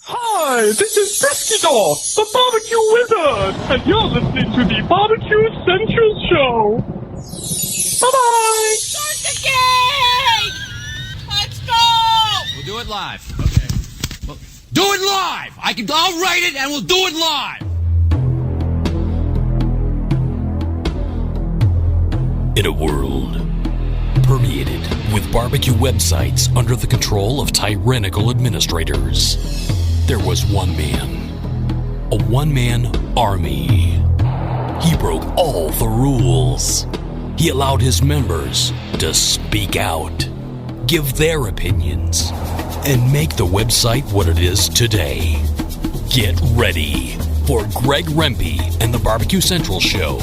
Hi, this is Frisky Dog, the barbecue wizard, and you're listening to the Barbecue Central Show. Bye-bye! Start the game! Let's go! We'll do it live. Okay. Well, do it live! I'll write it and we'll do it live! In a world permeated with barbecue websites under the control of tyrannical administrators, there was one man, a one-man army. He broke all the rules. He allowed his members to speak out, give their opinions, and make the website what it is today. Get ready for Greg Rempe and the Barbecue Central Show.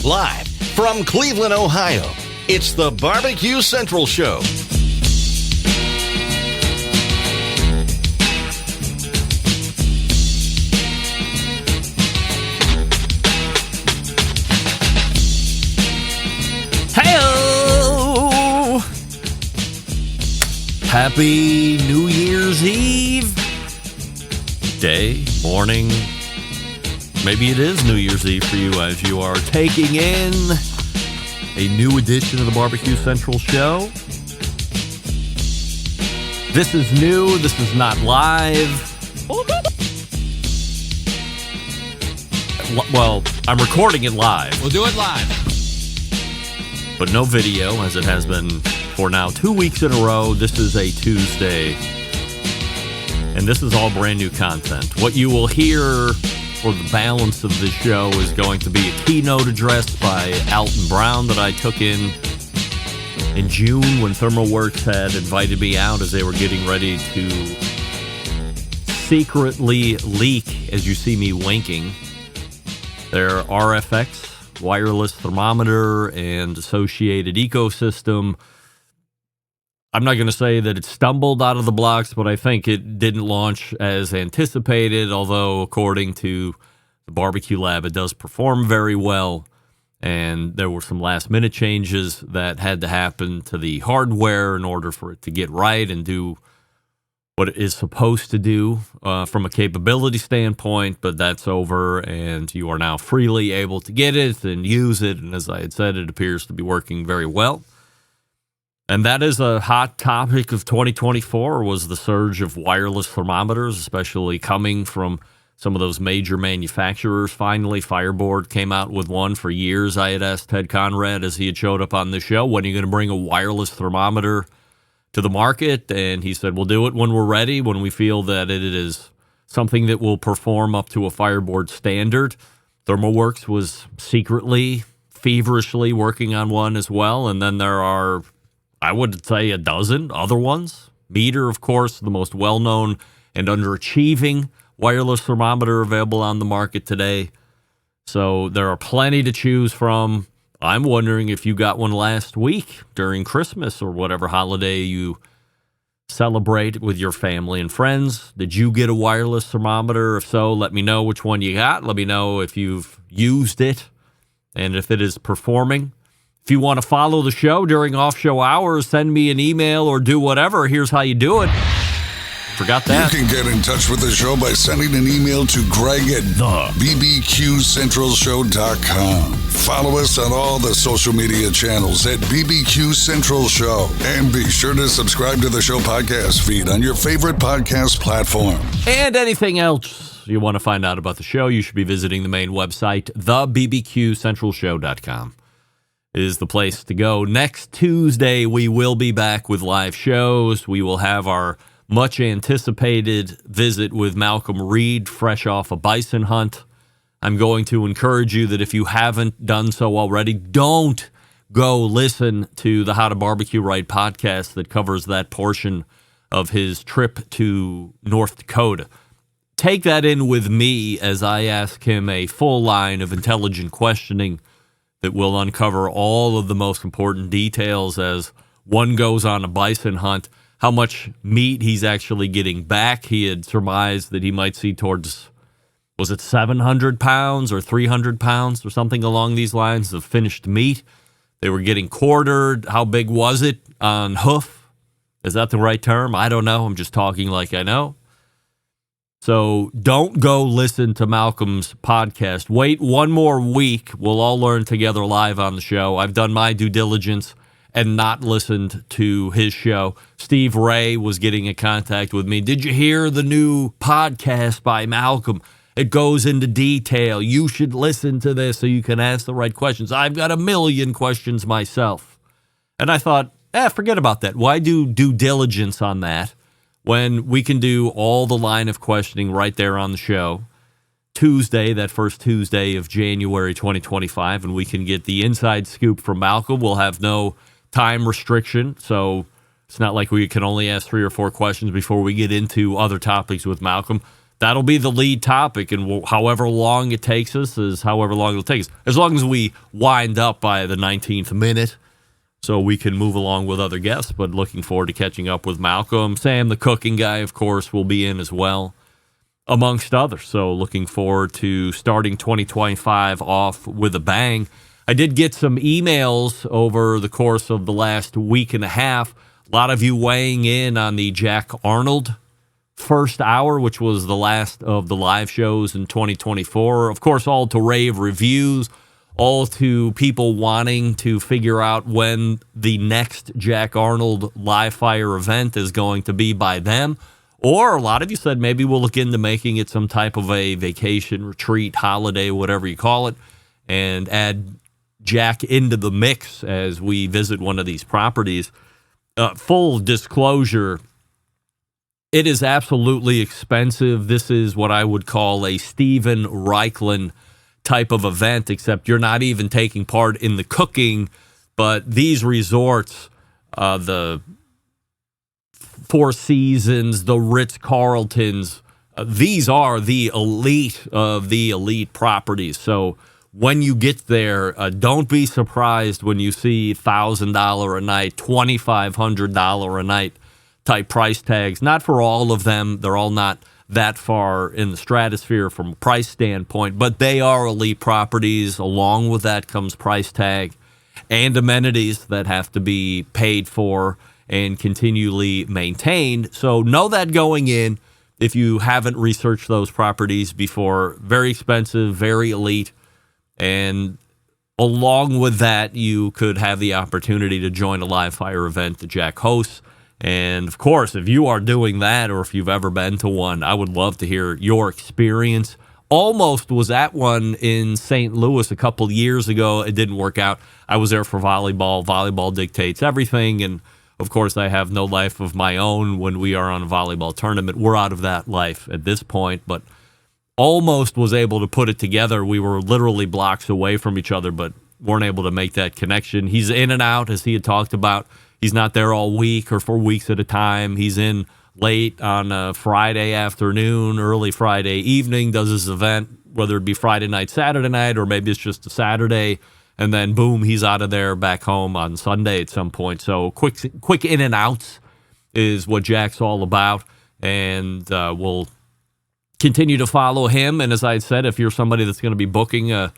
Live from Cleveland, Ohio, it's the Barbecue Central Show. Hey-o! Happy New Year's Eve. Day, morning. Maybe it is New Year's Eve for you as you are taking in a new edition of the Barbecue Central Show. This is new. This is not live. Well, I'm recording it live. We'll do it live. But no video, as it has been for now 2 weeks in a row. This is a Tuesday. And this is all brand new content. What you will hear for the balance of the show is going to be a keynote address by Alton Brown that I took in June when Thermoworks had invited me out as they were getting ready to secretly leak, as you see me winking, their RFX wireless thermometer and associated ecosystem. I'm not going to say that it stumbled out of the blocks, but I think it didn't launch as anticipated, although according to the Barbecue Lab, it does perform very well. And there were some last-minute changes that had to happen to the hardware in order for it to get right and do what it is supposed to do from a capability standpoint, but that's over, and you are now freely able to get it and use it. And as I had said, it appears to be working very well. And that is a hot topic of 2024, was the surge of wireless thermometers, especially coming from some of those major manufacturers. Finally, Fireboard came out with one. For years, I had asked Ted Conrad as he had showed up on the show, when are you going to bring a wireless thermometer to the market? And he said, we'll do it when we're ready, when we feel that it is something that will perform up to a Fireboard standard. Thermoworks was secretly, feverishly working on one as well. And then there are, I would say, a dozen other ones. Meter, of course, the most well-known and underachieving wireless thermometer available on the market today. So there are plenty to choose from. I'm wondering if you got one last week during Christmas or whatever holiday you celebrate with your family and friends. Did you get a wireless thermometer? If so, let me know which one you got. Let me know if you've used it and if it is performing. If you want to follow the show during off-show hours, send me an email or do whatever. Here's how you do it. Forgot that. You can get in touch with the show by sending an email to Greg at thebbqcentralshow.com. Follow us on all the social media channels at BBQ Central Show. And be sure to subscribe to the show podcast feed on your favorite podcast platform. And anything else you want to find out about the show, you should be visiting the main website, thebbqcentralshow.com. is the place to go. Next Tuesday, we will be back with live shows. We will have our much anticipated visit with Malcolm Reed, fresh off a bison hunt. I'm going to encourage you that if you haven't done so already, don't go listen to the How to Barbecue Right podcast that covers that portion of his trip to North Dakota. Take that in with me as I ask him a full line of intelligent questioning that will uncover all of the most important details as one goes on a bison hunt. how much meat he's actually getting back. He had surmised that he might see towards, was it 700 pounds or 300 pounds or something along these lines of finished meat. They were getting quartered. How big was it on hoof? Is that the right term? I don't know. I'm just talking like I know. So don't go listen to Malcolm's podcast. Wait one more week. We'll all learn together live on the show. I've done my due diligence and not listened to his show. Steve Ray was getting in contact with me. Did you hear the new podcast by Malcolm? It goes into detail. You should listen to this so you can ask the right questions. I've got a million questions myself. And I thought, forget about that. Why do due diligence on that when we can do all the line of questioning right there on the show? Tuesday, that first Tuesday of January 2025, and we can get the inside scoop from Malcolm. We'll have no time restriction, so it's not like we can only ask 3 or 4 questions before we get into other topics with Malcolm. That'll be the lead topic, and however long it takes us is however long it'll take us, as long as we wind up by the 19th minute so we can move along with other guests. But looking forward to catching up with Malcolm. Sam, the cooking guy, of course, will be in as well, amongst others. So looking forward to starting 2025 off with a bang. I did get some emails over the course of the last week and a half. A lot of you weighing in on the Jack Arnold first hour, which was the last of the live shows in 2024. Of course, all to rave reviews, all to people wanting to figure out when the next Jack Arnold live fire event is going to be by them. Or a lot of you said maybe we'll look into making it some type of a vacation, retreat, holiday, whatever you call it, and add Jack into the mix as we visit one of these properties. Full disclosure, it is absolutely expensive. This is what I would call a Steven Reichland type of event, except you're not even taking part in the cooking, but these resorts, the Four Seasons, the Ritz-Carltons, these are the elite of the elite properties. So when you get there, don't be surprised when you see $1,000 a night, $2,500 a night type price tags. Not for all of them. They're all not that far in the stratosphere from a price standpoint, but they are elite properties. Along with that comes price tag and amenities that have to be paid for and continually maintained. So know that going in if you haven't researched those properties before. Very expensive, very elite. And along with that, you could have the opportunity to join a live fire event that Jack hosts. And of course, if you are doing that or if you've ever been to one, I would love to hear your experience. Almost was at one in St. Louis a couple years ago. It didn't work out. I was there for volleyball. Volleyball dictates everything. And of course, I have no life of my own when we are on a volleyball tournament. We're out of that life at this point, but almost was able to put it together. We were literally blocks away from each other, but weren't able to make that connection. He's in and out, as he had talked about. He's not there all week or for weeks at a time. He's in late on a Friday afternoon, early Friday evening, does his event, whether it be Friday night, Saturday night, or maybe it's just a Saturday, and then boom, he's out of there back home on Sunday at some point. So quick in and outs is what Jack's all about, and we'll continue to follow him. And as I said, if you're somebody that's going to be booking a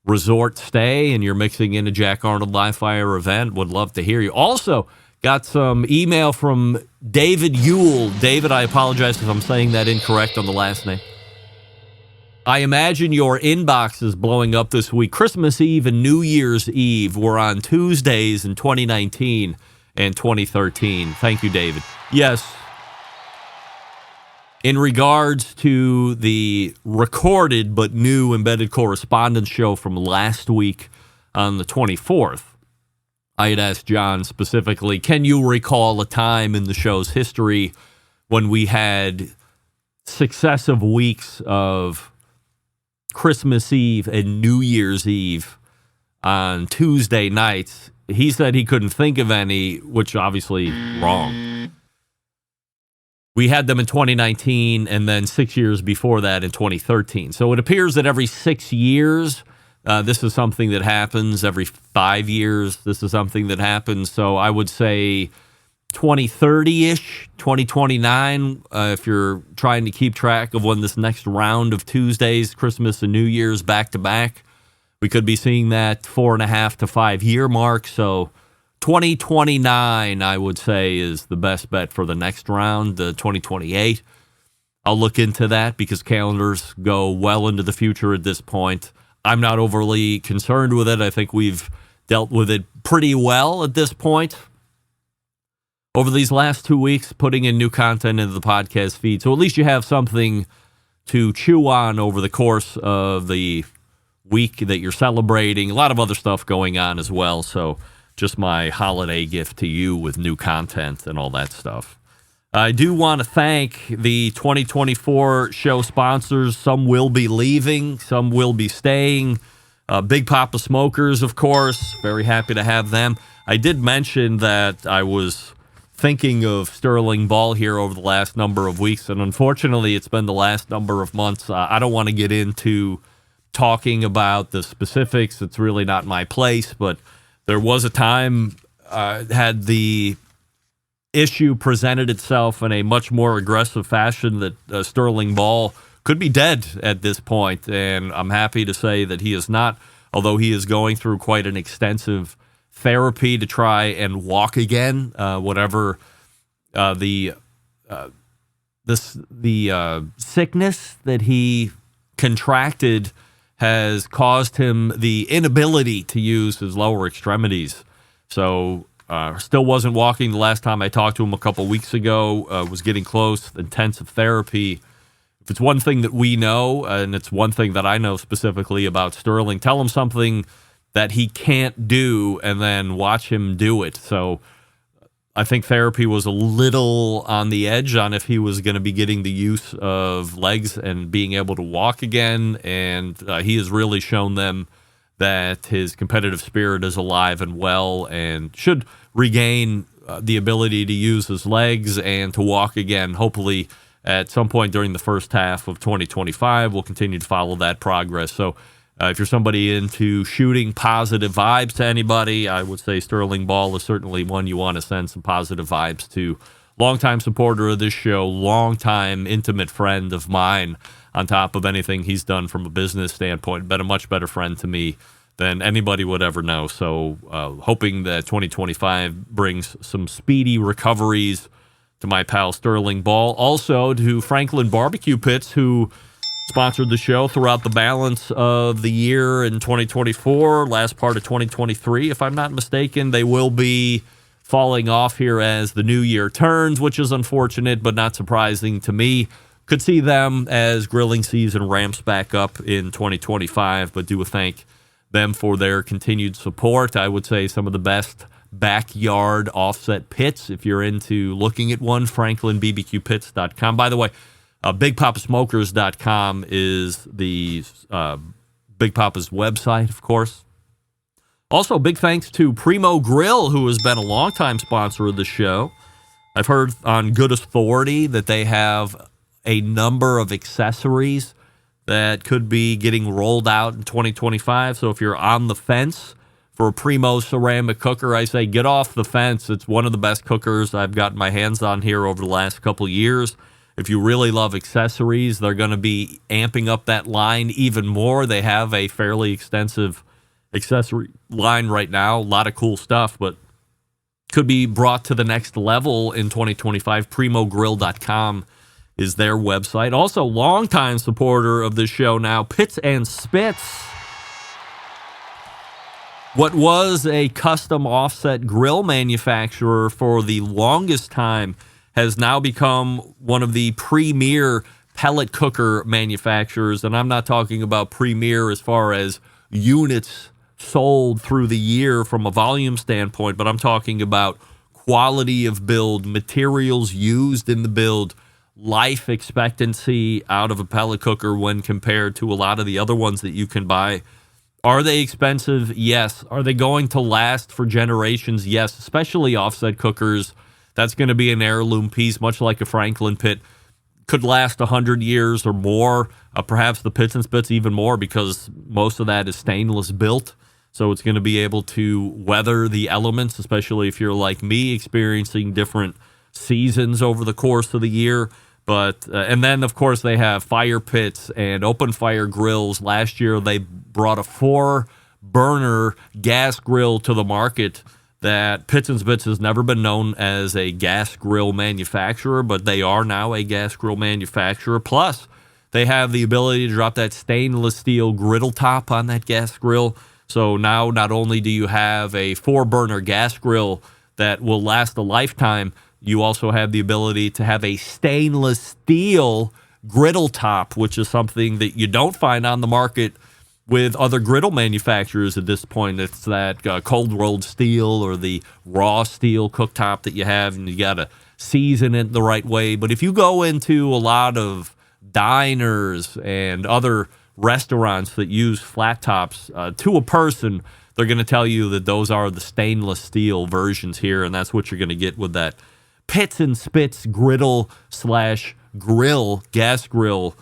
resort stay and you're mixing in a Jack Arnold live fire event, would love to hear you. Also, got some email from David Yule. David, I apologize if I'm saying that incorrect on the last name. I imagine your inbox is blowing up this week. Christmas Eve and New Year's Eve were on Tuesdays in 2019 and 2013. Thank you, David. Yes. In regards to the recorded but new embedded correspondence show from last week on the 24th, I had asked John specifically, can you recall a time in the show's history when we had successive weeks of Christmas Eve and New Year's Eve on Tuesday nights? He said he couldn't think of any, which obviously wrong. We had them in 2019 and then 6 years before that in 2013. So it appears that every 6 years, this is something that happens. Every 5 years, this is something that happens. So I would say 2030-ish, 2029, if you're trying to keep track of when this next round of Tuesdays, Christmas and New Year's back-to-back. We could be seeing that 4.5 to 5 year mark. So 2029, I would say, is the best bet for the next round. The 2028, I'll look into that because calendars go well into the future at this point. I'm not overly concerned with it. I think we've dealt with it pretty well at this point over these last 2 weeks, putting in new content into the podcast feed. So at least you have something to chew on over the course of the week that you're celebrating. A lot of other stuff going on as well. So just my holiday gift to you with new content and all that stuff. I do want to thank the 2024 show sponsors. Some will be leaving, some will be staying. Big Papa Smokers, of course. Very happy to have them. I did mention that I was thinking of Sterling Ball here over the last number of weeks, and unfortunately, it's been the last number of months. I don't want to get into talking about the specifics. It's really not my place, but there was a time had the issue presented itself in a much more aggressive fashion that Sterling Ball could be dead at this point, and I'm happy to say that he is not, although he is going through quite an extensive therapy to try and walk again, whatever the sickness that he contracted has caused him the inability to use his lower extremities. So still wasn't walking the last time I talked to him a couple weeks ago, was getting close, intensive therapy. If it's one thing that we know, and it's one thing that I know specifically about Sterling, tell him something that he can't do and then watch him do it. So I think therapy was a little on the edge on if he was going to be getting the use of legs and being able to walk again. And he has really shown them that his competitive spirit is alive and well and should regain the ability to use his legs and to walk again, hopefully at some point during the first half of 2025. We'll continue to follow that progress. So if you're somebody into shooting positive vibes to anybody, I would say Sterling Ball is certainly one you want to send some positive vibes to. Longtime supporter of this show, longtime intimate friend of mine, on top of anything he's done from a business standpoint, been a much better friend to me than anybody would ever know. So hoping that 2025 brings some speedy recoveries to my pal Sterling Ball. Also to Franklin Barbecue Pits, who sponsored the show throughout the balance of the year in 2024, last part of 2023, if I'm not mistaken. They will be falling off here as the new year turns, which is unfortunate, but not surprising to me. Could see them as grilling season ramps back up in 2025, but do thank them for their continued support. I would say some of the best backyard offset pits, if you're into looking at one, franklinbbqpits.com. By the way, BigPapaSmokers.com is the Big Papa's website, of course. Also, big thanks to Primo Grill, who has been a longtime sponsor of the show. I've heard on good authority that they have a number of accessories that could be getting rolled out in 2025. So if you're on the fence for a Primo ceramic cooker, I say get off the fence. It's one of the best cookers I've gotten my hands on here over the last couple of years. If you really love accessories, they're going to be amping up that line even more. They have a fairly extensive accessory line right now. A lot of cool stuff, but could be brought to the next level in 2025. PrimoGrill.com is their website. Also, longtime supporter of this show now, Pits and Spits. What was a custom offset grill manufacturer for the longest time has now become one of the premier pellet cooker manufacturers. And I'm not talking about premier as far as units sold through the year from a volume standpoint, but I'm talking about quality of build, materials used in the build, life expectancy out of a pellet cooker when compared to a lot of the other ones that you can buy. Are they expensive? Yes. Are they going to last for generations? Yes, especially offset cookers. That's going to be an heirloom piece, much like a Franklin pit. Could last 100 years or more, perhaps the Pits and Spits even more, because most of that is stainless built. So it's going to be able to weather the elements, especially if you're like me, experiencing different seasons over the course of the year. But and then, of course, they have fire pits and open fire grills. Last year, they brought a 4-burner gas grill to the market that Pits and Spits has never been known as a gas grill manufacturer, but they are now a gas grill manufacturer. Plus, they have the ability to drop that stainless steel griddle top on that gas grill. So now not only do you have a 4-burner gas grill that will last a lifetime, you also have the ability to have a stainless steel griddle top, which is something that you don't find on the market with other griddle manufacturers at this point. It's that cold rolled steel or the raw steel cooktop that you have, and you got to season it the right way. But if you go into a lot of diners and other restaurants that use flat tops, to a person, they're going to tell you that those are the stainless steel versions here, and that's what you're going to get with that Pits and Spits griddle / grill, gas grill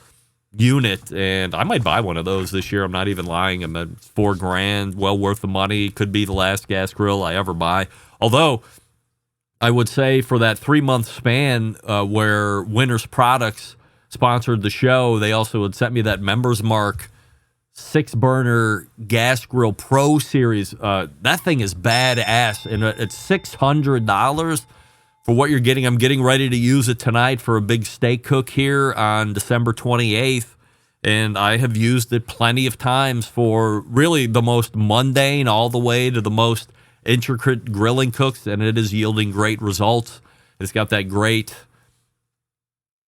unit. And I might buy one of those this year. I'm not even lying. I'm at $4,000, well worth the money. Could be the last gas grill I ever buy. Although I would say for that 3-month span where Winners Products sponsored the show, they also had sent me that Members Mark 6-burner gas grill Pro Series. That thing is badass, and it's $600 for what you're getting. I'm getting ready to use it tonight for a big steak cook here on December 28th, and I have used it plenty of times for really the most mundane all the way to the most intricate grilling cooks, and it is yielding great results. It's got that great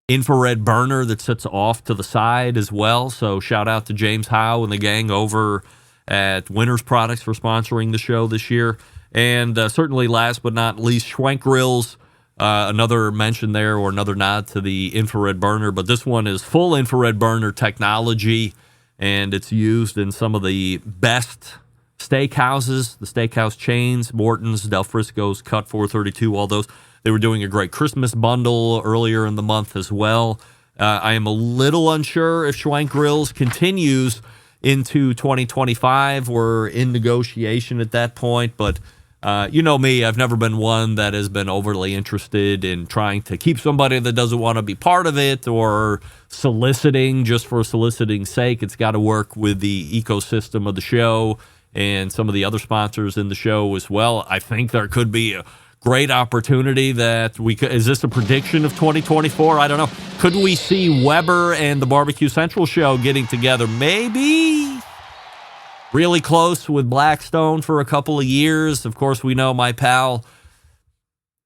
infrared burner that sits off to the side as well. So shout out to James Howe and the gang over at Winners Products for sponsoring the show this year. And certainly last but not least, Schwenk Grills, another mention there, or another nod to the infrared burner. But this one is full infrared burner technology, and it's used in some of the best steakhouses, the steakhouse chains, Morton's, Del Frisco's, Cut 432, all those. They were doing a great Christmas bundle earlier in the month as well. I am a little unsure if Schwenk Grills continues into 2025. We're in negotiation at that point, but you know me, I've never been one that has been overly interested in trying to keep somebody that doesn't want to be part of it, or soliciting just for soliciting's sake. It's got to work with the ecosystem of the show and some of the other sponsors in the show as well. I think there could be a great opportunity that we could. Is this a prediction of 2024? I don't know. Could we see Weber and the Barbecue Central show getting together? Maybe. Really close with Blackstone for a couple of years. Of course, we know my pal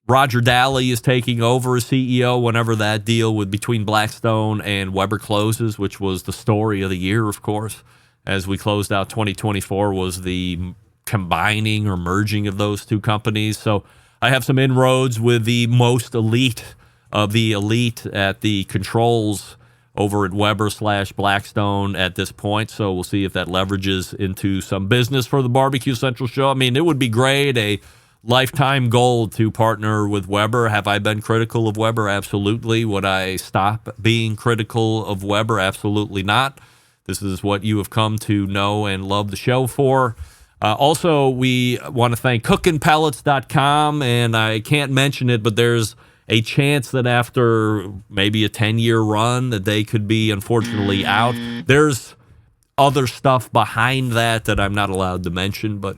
Roger Daly is taking over as CEO whenever that deal between Blackstone and Weber closes, which was the story of the year, of course, as we closed out 2024, was the combining or merging of those two companies. So I have some inroads with the most elite of the elite at the controls over at Weber / Blackstone at this point. So we'll see if that leverages into some business for the Barbecue Central show. I mean, it would be great, a lifetime goal to partner with Weber. Have I been critical of Weber? Absolutely. Would I stop being critical of Weber? Absolutely not. This is what you have come to know and love the show for. Also, we want to thank cookinpellets.com, and I can't mention it, but there's a chance that after maybe a 10-year run that they could be unfortunately out. There's other stuff behind that I'm not allowed to mention, but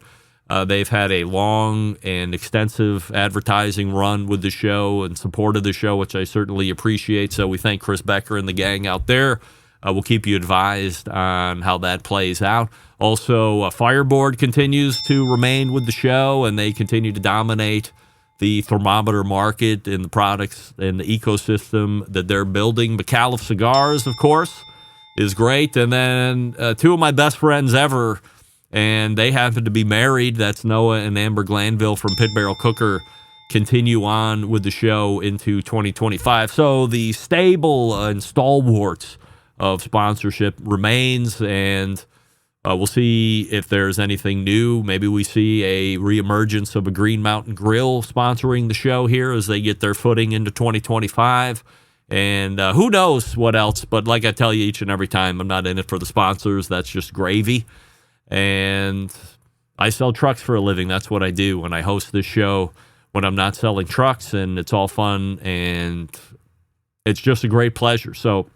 they've had a long and extensive advertising run with the show and support of the show, which I certainly appreciate. So we thank Chris Becker and the gang out there. We'll keep you advised on how that plays out. Also, Fireboard continues to remain with the show, and they continue to dominate the thermometer market and the products and the ecosystem that they're building. McAuliffe Cigars, of course, is great. And then two of my best friends ever, and they happen to be married. That's Noah and Amber Glanville from Pit Barrel Cooker, continue on with the show into 2025. So the stable and stalwarts of sponsorship remains, and we'll see if there's anything new. Maybe we see a reemergence of a Green Mountain Grill sponsoring the show here as they get their footing into 2025. And who knows what else. But like I tell you each and every time, I'm not in it for the sponsors. That's just gravy. And I sell trucks for a living. That's what I do when I host this show when I'm not selling trucks, and it's all fun, and it's just a great pleasure. So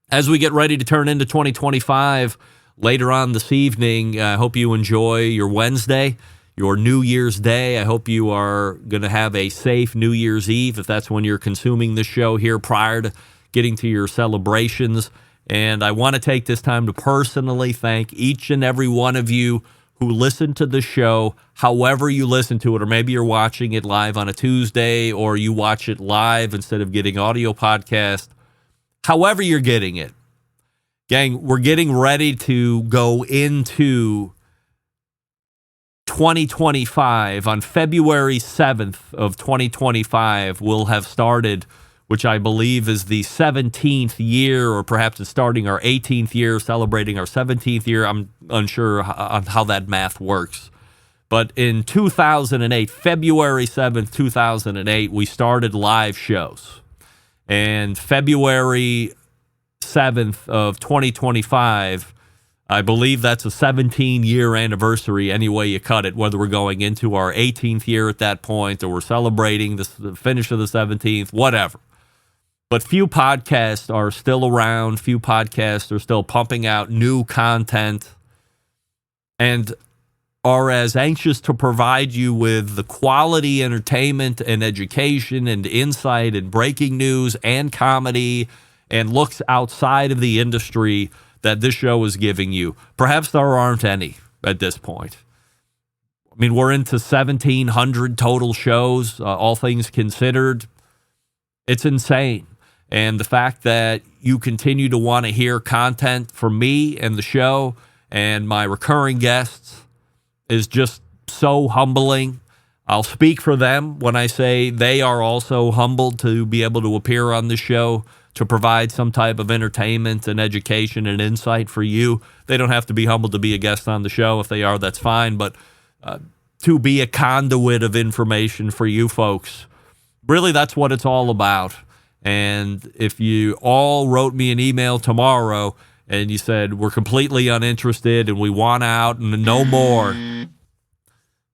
as we get ready to turn into 2025 later on this evening, I hope you enjoy your Wednesday, your New Year's Day. I hope you are going to have a safe New Year's Eve if that's when you're consuming the show here prior to getting to your celebrations. And I want to take this time to personally thank each and every one of you who listen to the show, however you listen to it, or maybe you're watching it live on a Tuesday, or you watch it live instead of getting audio podcast. However you're getting it. Gang, we're getting ready to go into 2025. On February 7th of 2025, we'll have started, which I believe is the 17th year, or perhaps it's starting our 18th year, celebrating our 17th year. I'm unsure on how that math works. But in 2008, February 7th, 2008, we started live shows. And February 7th of 2025, I believe that's a 17-year anniversary any way you cut it, whether we're going into our 18th year at that point or we're celebrating the finish of the 17th, whatever. But few podcasts are still around. Few podcasts are still pumping out new content and are as anxious to provide you with the quality entertainment and education and insight and breaking news and comedy and looks outside of the industry that this show is giving you. Perhaps there aren't any at this point. I mean, we're into 1,700 total shows, all things considered. It's insane. And the fact that you continue to want to hear content from me and the show and my recurring guests is just so humbling. I'll speak for them when I say they are also humbled to be able to appear on the show to provide some type of entertainment and education and insight for you. They don't have to be humbled to be a guest on the show. If they are, that's fine. But to be a conduit of information for you folks, really that's what it's all about. And if you all wrote me an email tomorrow and you said, we're completely uninterested and we want out and no more,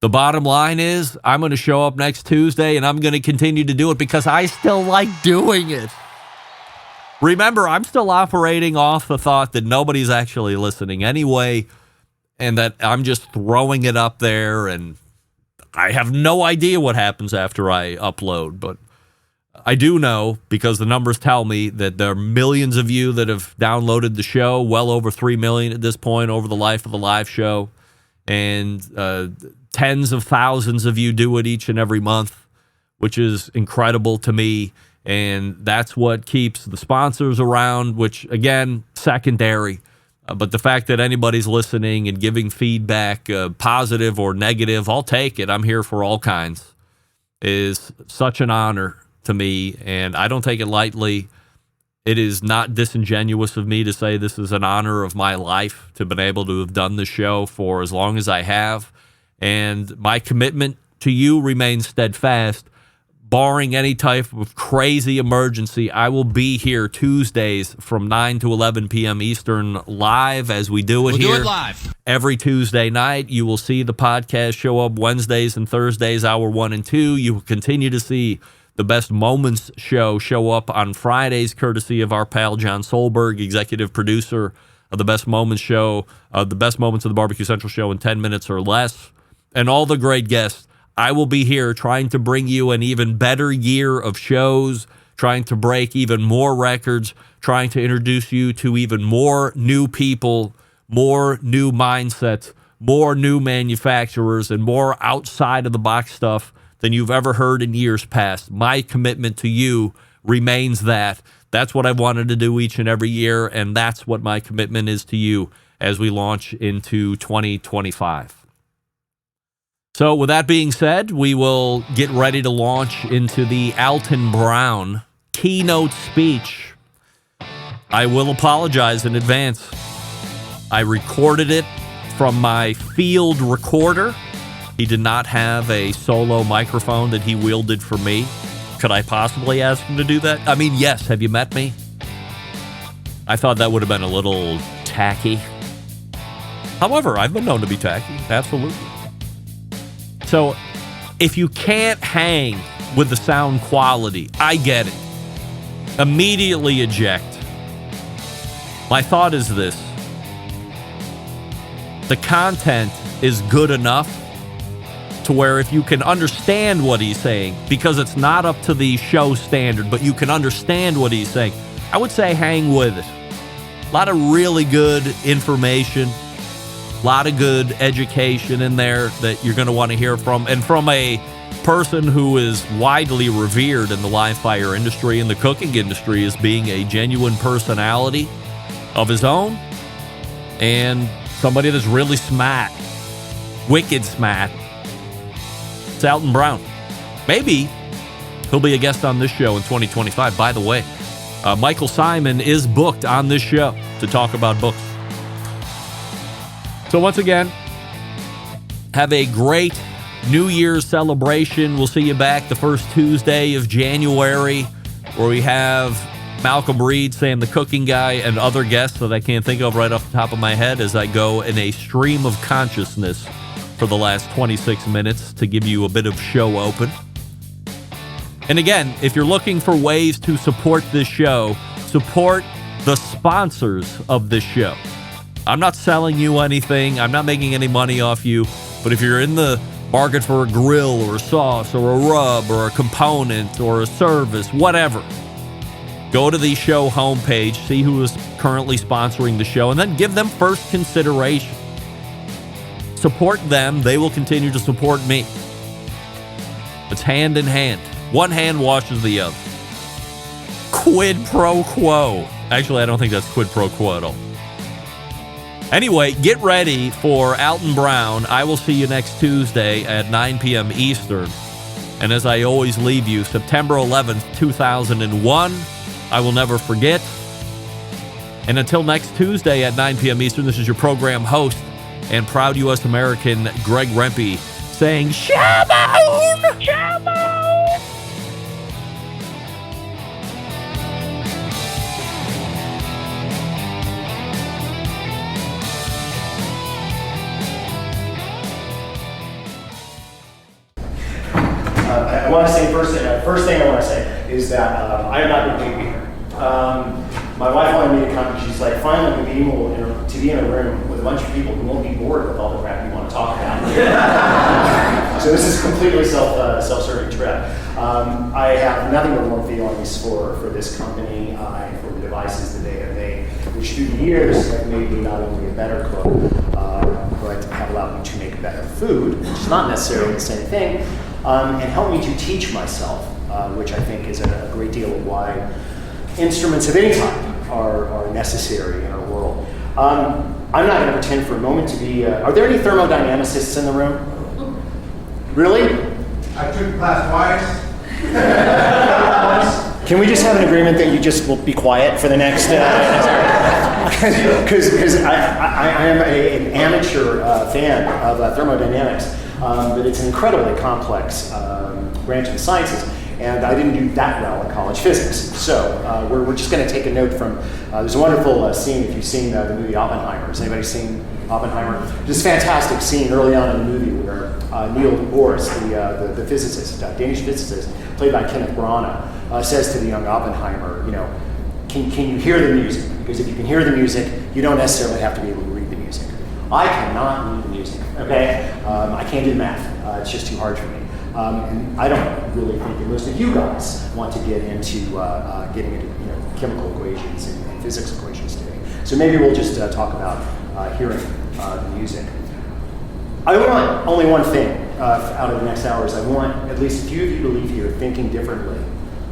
the bottom line is I'm going to show up next Tuesday and I'm going to continue to do it because I still like doing it. Remember, I'm still operating off the thought that nobody's actually listening anyway and that I'm just throwing it up there and I have no idea what happens after I upload, but I do know, because the numbers tell me, that there are millions of you that have downloaded the show, well over 3 million at this point over the life of the live show, and tens of thousands of you do it each and every month, which is incredible to me, and that's what keeps the sponsors around, which, again, secondary. But the fact that anybody's listening and giving feedback, positive or negative, I'll take it. I'm here for all kinds. Is such an honor to me, and I don't take it lightly. It is not disingenuous of me to say this is an honor of my life to have been able to have done the show for as long as I have, and my commitment to you remains steadfast. Barring any type of crazy emergency, I will be here Tuesdays from 9 to 11 p.m. Eastern live as we do it here. We'll do it live. Every Tuesday night, you will see the podcast show up Wednesdays and Thursdays, hour 1 and 2. You will continue to see the Best Moments show up on Fridays, courtesy of our pal John Solberg, executive producer of the Best Moments show, the Best Moments of the Barbecue Central show in 10 minutes or less, and all the great guests. I will be here trying to bring you an even better year of shows, trying to break even more records, trying to introduce you to even more new people, more new mindsets, more new manufacturers, and more outside of the box stuff than you've ever heard in years past. My commitment to you remains that. That's what I wanted to do each and every year, and that's what my commitment is to you as we launch into 2025. So with that being said, we will get ready to launch into the Alton Brown keynote speech. I will apologize in advance. I recorded it from my field recorder. He did not have a solo microphone that he wielded for me. Could I possibly ask him to do that? I mean, yes. Have you met me? I thought that would have been a little tacky. However, I've been known to be tacky. Absolutely. So if you can't hang with the sound quality, I get it. Immediately eject. My thought is this. The content is good enough to where if you can understand what he's saying, because it's not up to the show standard, but you can understand what he's saying, I would say hang with it. A lot of really good information, a lot of good education in there that you're going to want to hear from. And from a person who is widely revered in the live fire industry and the cooking industry as being a genuine personality of his own, and somebody that's really smart, wicked smart. It's Alton Brown. Maybe he'll be a guest on this show in 2025. By the way, Michael Simon is booked on this show to talk about books. So once again, have a great New Year's celebration. We'll see you back the first Tuesday of January, where we have Malcolm Reed, Sam the Cooking Guy, and other guests that I can't think of right off the top of my head as I go in a stream of consciousness for the last 26 minutes to give you a bit of show open. And again, if you're looking for ways to support this show, support the sponsors of this show. I'm not selling you anything. I'm not making any money off you. But if you're in the market for a grill or a sauce or a rub or a component or a service, whatever, go to the show homepage, see who is currently sponsoring the show, and then give them first consideration. Support them. They will continue to support me. It's hand in hand. One hand washes the other. Quid pro quo. Actually, I don't think that's quid pro quo at all. Anyway, get ready for Alton Brown. I will see you next Tuesday at 9 p.m. Eastern. And as I always leave you, September 11th, 2001, I will never forget. And until next Tuesday at 9 p.m. Eastern, this is your program host and proud U.S. American Greg Rempe saying, Shabbat! Shabbat! I want to say first thing I want to say is that I am not a big eater. My wife wanted me to come, and she's like, finally, being able to be in a room with a bunch of people who won't be bored with all the crap you want to talk about. So this is completely self-serving trip. I have nothing but warm feelings for this company and for the devices that they have made, which through the years have made me not only a better cook, but have allowed me to make better food, which is not necessarily the same thing, and help me to teach myself, which I think is a great deal of why instruments of any type are necessary in our world. I'm not going to pretend for a moment to be... are there any thermodynamicists in the room? Really? I took class twice. Can we just have an agreement that you just will be quiet for the next... Because I am an amateur fan of thermodynamics, but it's an incredibly complex branch of the sciences. And I didn't do that well in college physics. So we're just going to take a note from, there's a wonderful scene if you've seen the movie Oppenheimer. Has anybody seen Oppenheimer? This fantastic scene early on in the movie where Niels Bohr, the physicist, Danish physicist, played by Kenneth Branagh, says to the young Oppenheimer, you know, can you hear the music? Because if you can hear the music, you don't necessarily have to be able to read the music. I cannot read the music, okay? I can't do math. It's just too hard for me. And I don't really think that most of you guys want to get into getting into chemical equations and physics equations today. So maybe we'll just talk about hearing the music. I want only one thing out of the next hours. I want at least a few of you to leave here thinking differently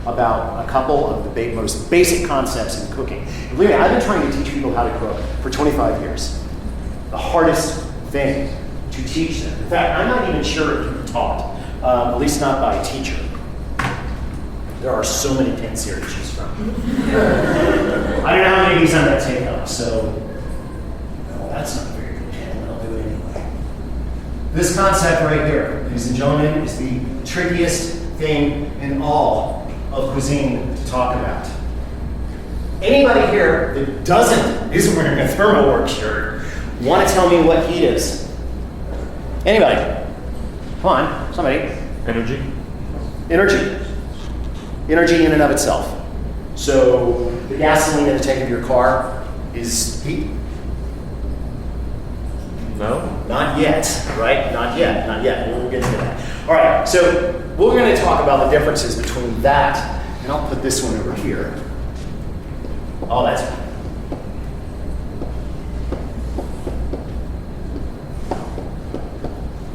about a couple of the most basic concepts in cooking. And believe me, I've been trying to teach people how to cook for 25 years. The hardest thing to teach them. In fact, I'm not even sure it can be taught. At least not by a teacher. There are so many pins here to choose from. I don't know how many of these I'm going to take up, so well, that's not a very good pin, but I'll do it anyway. This concept right here, ladies and gentlemen, is the trickiest thing in all of cuisine to talk about. Anybody here that isn't wearing a Thermoworks shirt, want to tell me what heat is? Anybody? Come on, somebody. Energy. Energy. Energy in and of itself. So the gasoline in the tank of your car is heat? No. Not yet, right? Not yet. We'll get into that. All right, so we're going to talk about the differences between that, and I'll put this one over here. Oh, that's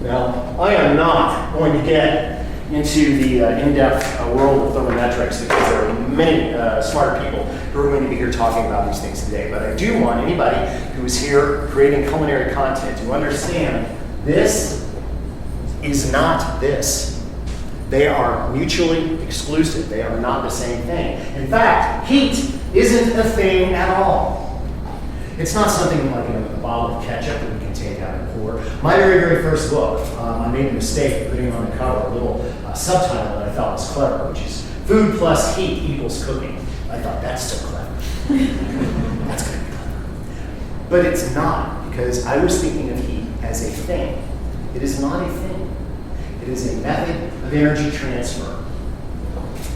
Now, I am not going to get into the in-depth world of thermometrics because there are many smarter people who are going to be here talking about these things today. But I do want anybody who is here creating culinary content to understand this is not this. They are mutually exclusive. They are not the same thing. In fact, heat isn't a thing at all. It's not something like a bottle of ketchup that we can take out and pour. My very first book, I made a mistake of putting on the cover a little subtitle that I thought was clever, which is Food plus Heat equals Cooking. I thought, that's so clever. That's going to be clever. But it's not, because I was thinking of heat as a thing. It is not a thing. It is a method of energy transfer.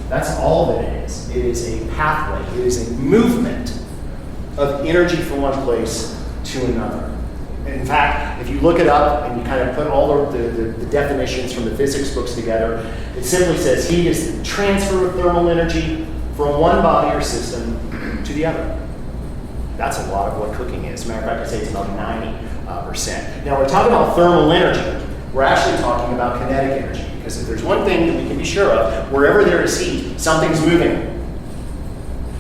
That's all that it is. It is a pathway. It is a movement of energy from one place to another. In fact, if you look it up and you kind of put all of the definitions from the physics books together, it simply says heat is the transfer of thermal energy from one body or system to the other. That's a lot of what cooking is. As a matter of fact, I say it's about 90%. Now, we're talking about thermal energy. We're actually talking about kinetic energy, because if there's one thing that we can be sure of, wherever there is heat, something's moving.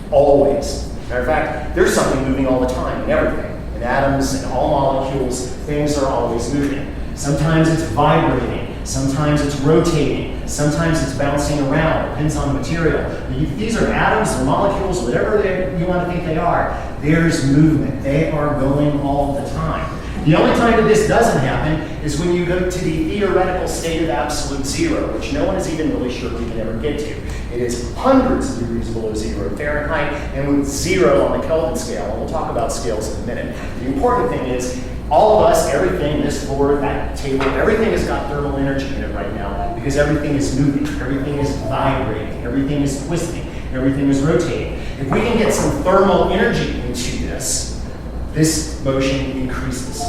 Always. Matter of fact, there's something moving all the time in everything. In atoms and all molecules, things are always moving. Sometimes it's vibrating, sometimes it's rotating, sometimes it's bouncing around, depends on the material. These are atoms or molecules, whatever you want to think they are. There's movement. They are going all the time. The only time that this doesn't happen is when you go to the theoretical state of absolute zero, which no one is even really sure we can ever get to. It is hundreds of degrees below 0 Fahrenheit and with 0 on the Kelvin scale. And we'll talk about scales in a minute. The important thing is all of us, everything, this floor, that table, everything has got thermal energy in it right now because everything is moving, everything is vibrating, everything is twisting, everything is rotating. If we can get some thermal energy into this motion increases.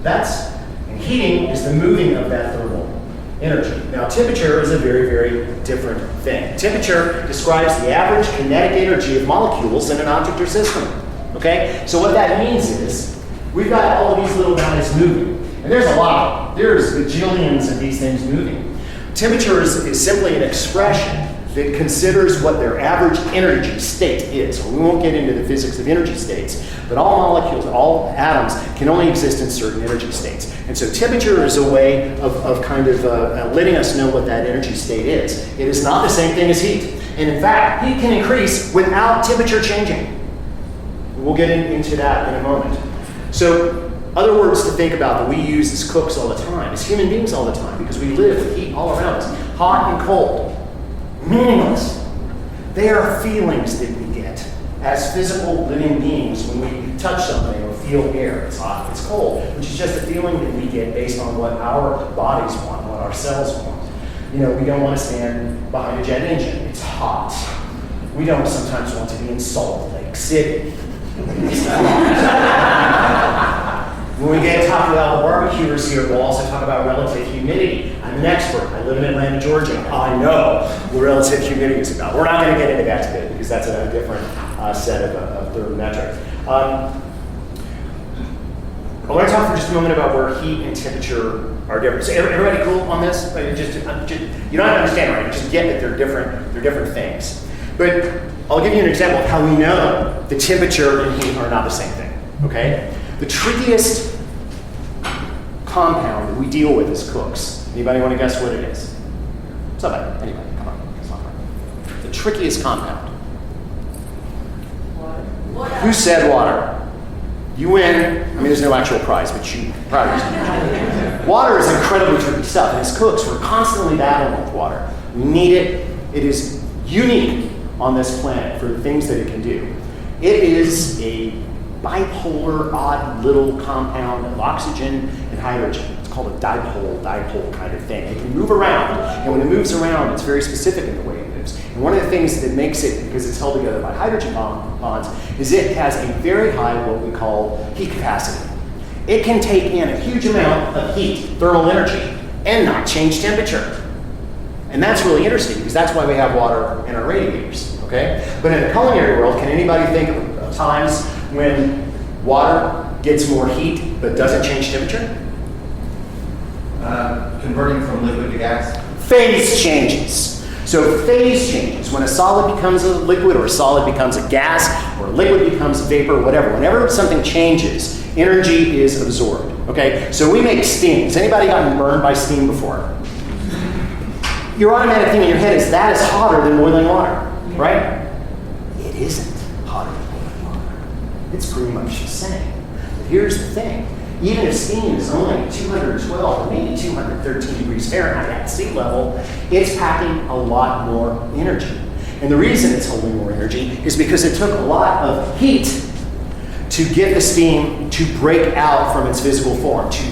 And heating is the moving of that thermal energy. Now, temperature is a very different thing. Temperature describes the average kinetic energy of molecules in an object or system. Okay? So what that means is, we've got all of these little guys moving. And there's a lot. There's bajillions of these things moving. Temperature is simply an expression that considers what their average energy state is. We won't get into the physics of energy states, but all molecules, all atoms can only exist in certain energy states. And so temperature is a way of kind of letting us know what that energy state is. It is not the same thing as heat. And in fact, heat can increase without temperature changing. We'll get into that in a moment. So other words to think about that we use as cooks all the time, as human beings all the time, because we live with heat all around us, hot and cold. Meaningless. They are feelings that we get as physical living beings when we touch something or feel air. It's hot, it's cold, which is just a feeling that we get based on what our bodies want, what our cells want. You know, we don't want to stand behind a jet engine. It's hot. We don't sometimes want to be in Salt Lake City. It's hot. When we get to talk about the barbecuers here, we'll also talk about relative humidity. I'm an expert. I live in Atlanta, Georgia. I know what relative humidity is about. We're not going to get into that today because that's a different set of thermometrics. I want to talk for just a moment about where heat and temperature are different. So everybody cool on this? You don't have to understand, right? Just get that they're different things. But I'll give you an example of how we know the temperature and heat are not the same thing. Okay? The trickiest compound that we deal with as cooks. Anybody want to guess what it is? Somebody. Anybody. Come on. It's not hard. The trickiest compound. Water. Who said water? You win. I mean, there's no actual prize, but you probably. Water is incredibly tricky stuff. And as cooks, we're constantly battling with water. We need it. It is unique on this planet for the things that it can do. It is a bipolar, odd little compound of oxygen and hydrogen. It's called a dipole kind of thing. It can move around, and when it moves around, it's very specific in the way it moves. And one of the things that makes it, because it's held together by hydrogen bonds, is it has a very high, what we call heat capacity. It can take in a huge amount of heat, thermal energy, and not change temperature. And that's really interesting, because that's why we have water in our radiators, okay? But in the culinary world, can anybody think of times when water gets more heat but doesn't change temperature? Converting from liquid to gas. Phase changes. So phase changes. When a solid becomes a liquid, or a solid becomes a gas, or a liquid becomes a vapor, whatever. Whenever something changes, energy is absorbed. Okay? So we make steam. Has anybody gotten burned by steam before? Your automatic thing in your head is that is hotter than boiling water, right? It isn't hotter than boiling water. It's pretty much the same. But here's the thing. Even if steam is only 212 or maybe 213 degrees Fahrenheit at sea level, it's packing a lot more energy. And the reason it's holding more energy is because it took a lot of heat to get the steam to break out from its physical form, to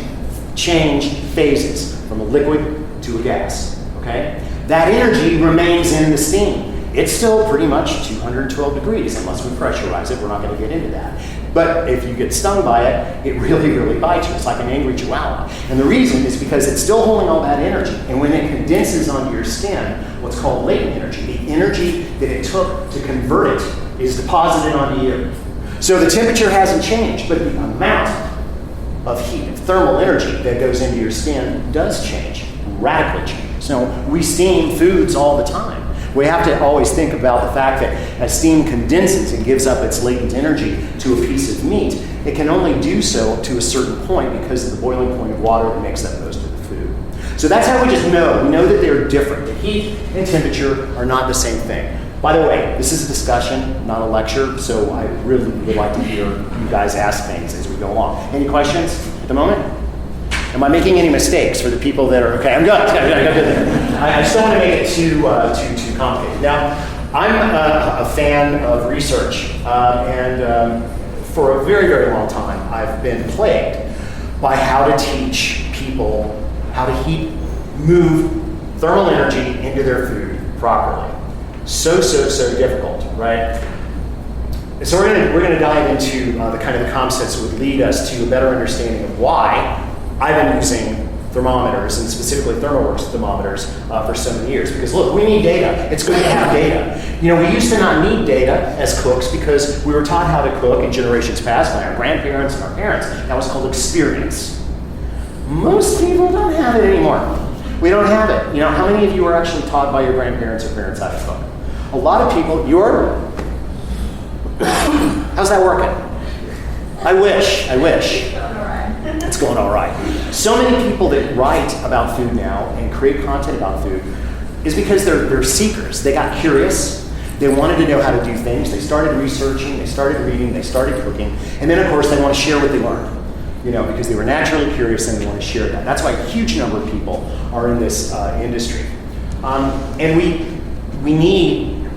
change phases from a liquid to a gas, okay? That energy remains in the steam. It's still pretty much 212 degrees, unless we pressurize it. We're not going to get into that. But if you get stung by it, it really, really bites you. It's like an angry chihuahua. And the reason is because it's still holding all that energy. And when it condenses onto your skin, what's called latent energy, the energy that it took to convert it is deposited onto you. So the temperature hasn't changed, but the amount of heat, of thermal energy that goes into your skin does change, radically change. So we steam foods all the time. We have to always think about the fact that as steam condenses and gives up its latent energy to a piece of meat, it can only do so to a certain point because of the boiling point of water that makes that most of the food. So that's how we just know. We know that they're different. The heat and temperature are not the same thing. By the way, this is a discussion, not a lecture, so I really would like to hear you guys ask things as we go along. Any questions at the moment? Am I making any mistakes for the people that are, okay, I'm good. I just don't want to make it too complicated. Now, I'm a fan of research, and for a very, very long time, I've been plagued by how to teach people how to move thermal energy into their food properly. So difficult, right? So we're going to dive into the kind of the concepts that would lead us to a better understanding of why I've been using thermometers, and specifically Thermoworks thermometers, for so many years. Because look, we need data. It's good to have data. You know, we used to not need data as cooks because we were taught how to cook in generations past by our grandparents and our parents. That was called experience. Most people don't have it anymore. We don't have it. You know, how many of you were actually taught by your grandparents or parents how to cook? A lot of people, how's that working? I wish. It's going all right. So many people that write about food now and create content about food is because they're seekers. They got curious. They wanted to know how to do things. They started researching, they started reading, they started cooking. And then, of course, they want to share what they learned. You know, because they were naturally curious and they want to share that. That's why a huge number of people are in this industry. And we need,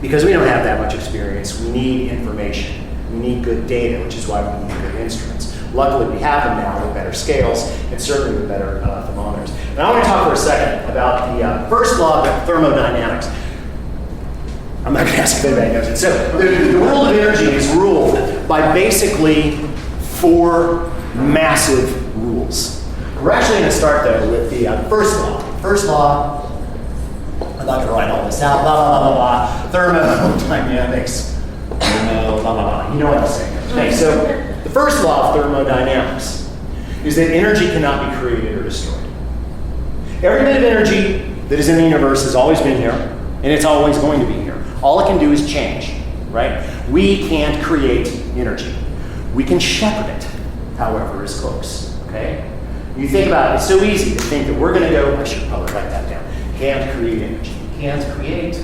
because we don't have that much experience, we need information. We need good data, which is why we need good instruments. Luckily, we have them now with better scales and certainly with better thermometers. And I want to talk for a second about the first law of thermodynamics. I'm not going to ask if anybody knows it. So the world of energy is ruled by basically 4 massive rules. We're actually going to start, though, with the first law. First law, I'm not going to write all this out, blah, blah, blah, blah, blah, thermodynamics, blah, blah, blah. You know what I'm saying. Okay, so the first law of thermodynamics is that energy cannot be created or destroyed. Every bit of energy that is in the universe has always been here, and it's always going to be here. All it can do is change, right? We can't create energy. We can shepherd it, however, as cooks, okay? You think about it, it's so easy to think that we're going to go, I should probably write that down, can't create energy. Can't create.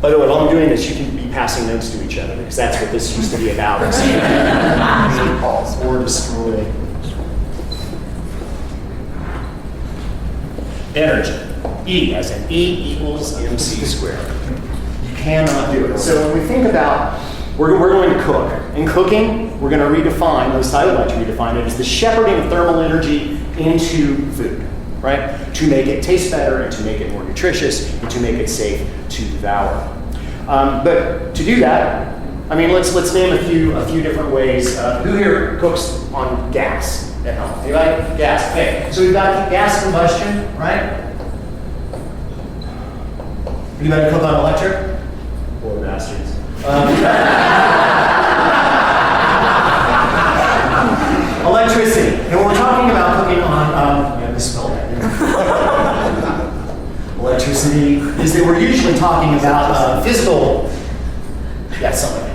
By the way, while I'm doing this, you can be passing notes to each other, because that's what this used to be about. Or destroy. Energy. E, as in E equals mc squared. You cannot do it. So when we think about we're going to cook. In cooking, we're going to redefine, at least I would like to redefine it, as the shepherding of thermal energy into food, right? To make it taste better and to make it more nutritious and to make it safe to devour. But to do that, I mean, let's name a few different ways. Who here cooks on gas at home? Anybody? Gas. Okay. So we've got gas combustion, right? Anybody cook on electric? Poor bastards. Electricity. And when we're talking about cooking on, I misspelled that. Electricity is that we're usually talking about physical. Yeah, something.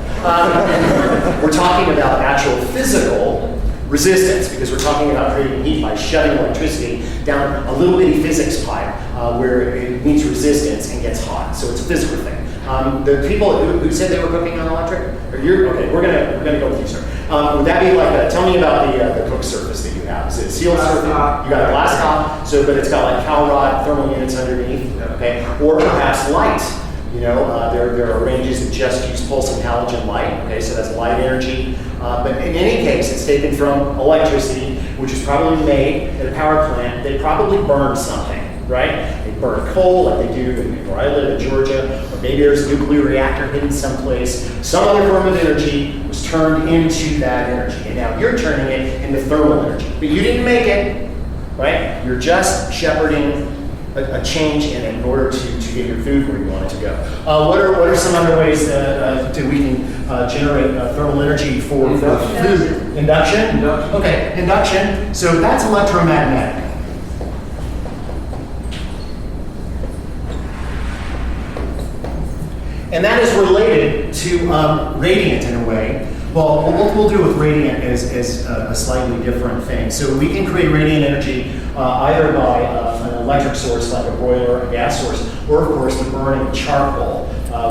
We're talking about actual physical resistance because we're talking about creating heat by shoving electricity down a little bitty physics pipe where it meets resistance and gets hot. So it's a physical thing. The people who said they were cooking on electric, okay, we're gonna go with you, sir. Would that be like tell me about the cook surface that you have? Is it sealed surface? You got a glass top, but it's got like cow rod thermal units underneath, okay? Or perhaps light. You know, there are ranges that just use pulsing halogen light, okay, so that's light energy. But in any case, it's taken from electricity, which is probably made at a power plant. They probably burn something, right? They burn coal like they do where I live in Georgia, or maybe there's a nuclear reactor hidden someplace. Some other form of energy was turned into that energy, and now you're turning it into thermal energy. But you didn't make it, right? You're just shepherding a change in order to get your food where you want it to go. What are some other ways that we can generate thermal energy for food? Induction? Okay, induction. So that's electromagnetic. And that is related to radiant in a way. Well, what we'll do with radiant is a slightly different thing. So we can create radiant energy either by an electric source like a boiler, a gas source, or of course the burning of charcoal,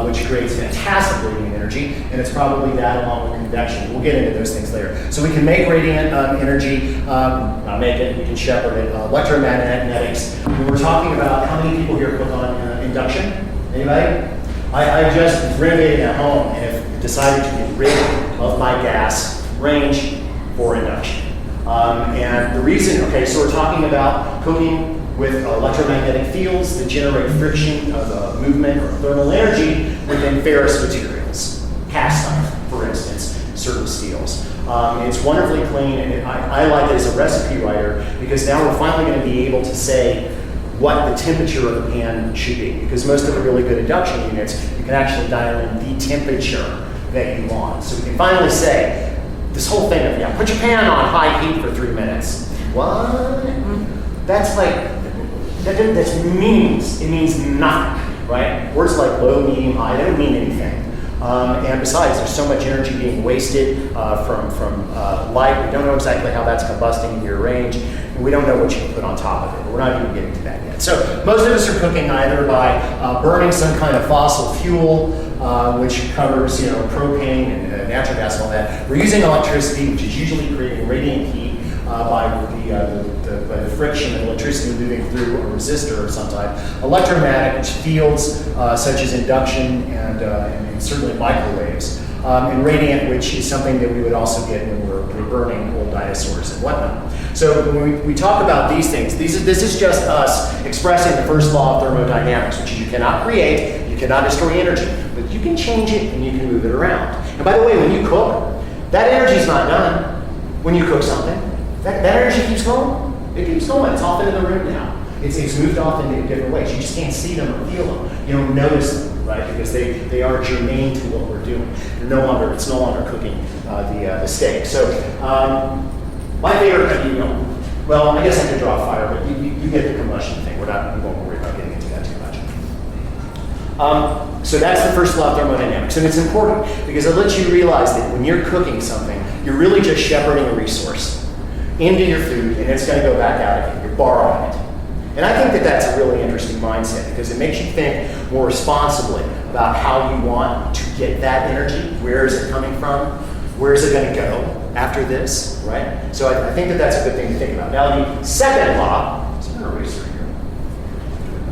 which creates fantastic radiant energy, and it's probably that along with convection. We'll get into those things later. So we can make radiant energy, not make it, we can shepherd it. Electromagnetics. When we're talking about how many people here cook on induction? Anybody? I just renovated at home and have decided to get rid of my gas range for induction. And the reason, okay, so we're talking about cooking with electromagnetic fields that generate friction of movement or thermal energy within ferrous materials, cast iron, for instance, certain steels. It's wonderfully clean, and I like it as a recipe writer because now we're finally going to be able to say what the temperature of the pan should be. Because most of the really good induction units, you can actually dial in the temperature that you want. So we can finally say, this whole thing of, yeah, put your pan on high heat for 3 minutes. What? That's like, that's meaningless. It means nothing, right? Words like low, medium, high, they don't mean anything. And besides, there's so much energy being wasted from light. We don't know exactly how that's combusting in your range, and we don't know what you can put on top of it. We're not even getting to that yet. So most of us are cooking either by burning some kind of fossil fuel, which covers, propane and natural gas and all that. We're using electricity, which is usually creating radiant heat by the friction of electricity moving through a resistor of some type. Electromagnetic fields such as induction and certainly microwaves. And radiant, which is something that we would also get when we're burning old dinosaurs and whatnot. So when we talk about these things, this is just us expressing the first law of thermodynamics, which is you cannot create, you cannot destroy energy, but you can change it and you can move it around. And by the way, when you cook, that energy is not done when you cook something. That energy keeps going. It keeps going. It's off into the room now. It's moved off into different ways. You just can't see them or feel them. You don't notice them, right? Because they are germane to what we're doing. It's no longer cooking the steak. So my favorite, well, I guess I could draw a fire, but you get the combustion thing. We won't worry about getting into that too much. So that's the first law of thermodynamics, and it's important because it lets you realize that when you're cooking something, you're really just shepherding a resource into your food, and it's going to go back out again. You're borrowing it. And I think that that's a really interesting mindset because it makes you think more responsibly about how you want to get that energy. Where is it coming from? Where is it going to go after this, right? So I think that that's a good thing to think about. Now, the second law, is there an eraser here?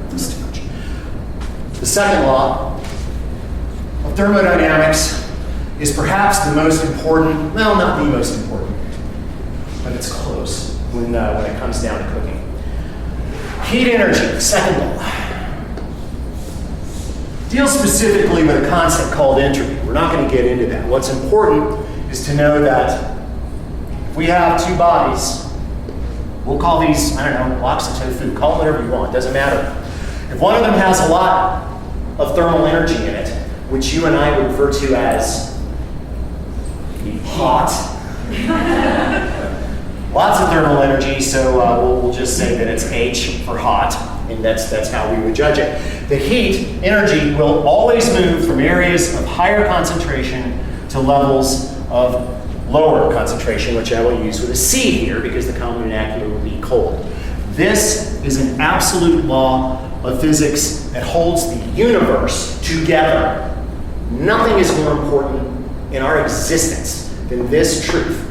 That's too much. The second law of thermodynamics is perhaps the most important, well, not the most important, but it's close when it comes down to cooking. Heat energy, second law, deals specifically with a concept called entropy. We're not going to get into that. What's important is to know that if we have two bodies, we'll call these, I don't know, blocks of tofu, call it whatever you want, doesn't matter. If one of them has a lot of thermal energy in it, which you and I would refer to as hot, lots of thermal energy, so we'll just say that it's H for hot, and that's how we would judge it. The heat energy will always move from areas of higher concentration to levels of lower concentration, which I will use with a C here because the common vernacular will be cold. This is an absolute law of physics that holds the universe together. Nothing is more important in our existence than this truth.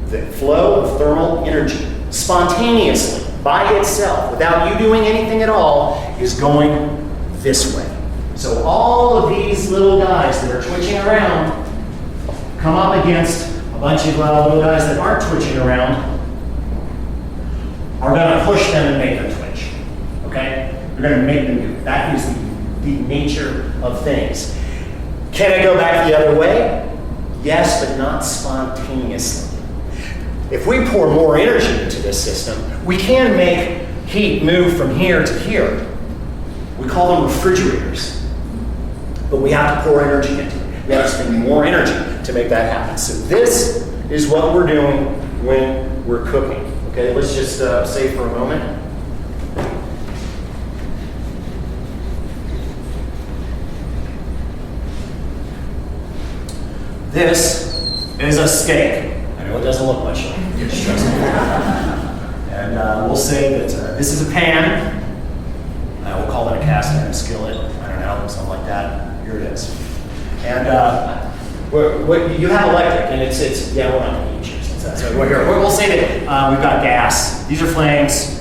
The flow of thermal energy spontaneously, by itself, without you doing anything at all, is going this way. So all of these little guys that are twitching around come up against a bunch of little guys that aren't twitching around, are going to push them and make them twitch. Okay? You're going to make them do it. That is the nature of things. Can it go back the other way? Yes, but not spontaneously. If we pour more energy into this system, we can make heat move from here to here. We call them refrigerators. But we have to pour energy into it. We have to spend more energy to make that happen. So this is what we're doing when we're cooking. Okay, let's just say for a moment. This is a steak. I know it doesn't look much like it, just trust me. And we'll say that this is a pan. We'll call it a cast iron skillet. I don't know, something like that. Here it is. And you have electric, and it's yeah, we're not going to use yours. So we'll say that we've got gas. These are flames.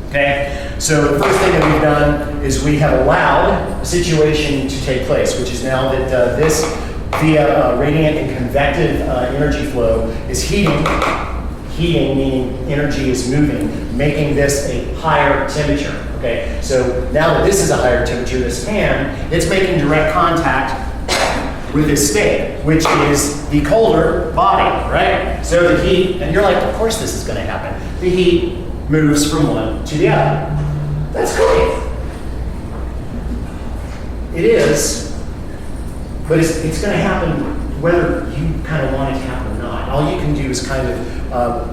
Okay? So the first thing that we've done is we have allowed a situation to take place, which is now that this via radiant and convective energy flow is heating meaning energy is moving, making this a higher temperature. Okay, so now that this is a higher temperature, this pan, it's making direct contact with this steak, which is the colder body, right? So the heat, and you're like, of course this is going to happen. The heat moves from one to the other. That's great. It is, but it's going to happen whether you kind of want it to happen or not. All you can do is kind of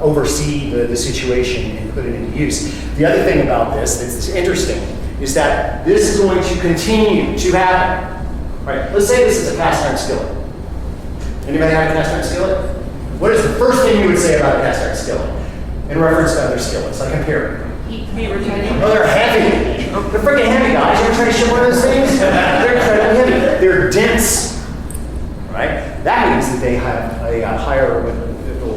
oversee the situation and put it into use. The other thing about this that's interesting is that this is going to continue to happen. Right, let's say this is a cast iron skillet. Anybody have a cast iron skillet? What is the first thing you would say about a cast iron skillet in reference to other skillets? Like compare. Oh, they're heavy. They're freaking heavy, guys. You ever try to ship one of those things? They're incredibly heavy. They're dense. Right? That means that they have a higher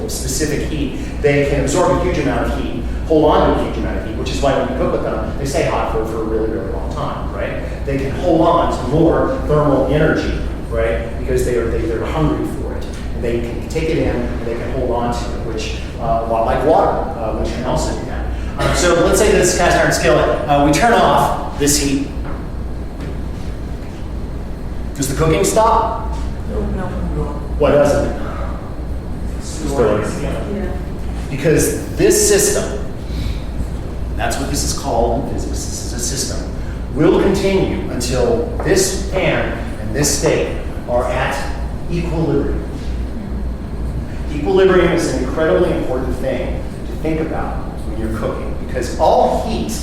specific heat. They can absorb a huge amount of heat, hold on to a huge amount of heat, which is why when you cook with them, they stay hot for a really, really long time, right? They can hold on to more thermal energy, right? Because they're hungry for it. And they can take it in, and they can hold on to it, which, like water, which can also do that. So let's say this cast iron skillet, we turn off this heat. Does the cooking stop? No. What does it? Because this system, that's what this is called in physics, this is a system, will continue until this pan and this steak are at equilibrium. Equilibrium is an incredibly important thing to think about when you're cooking, because all heat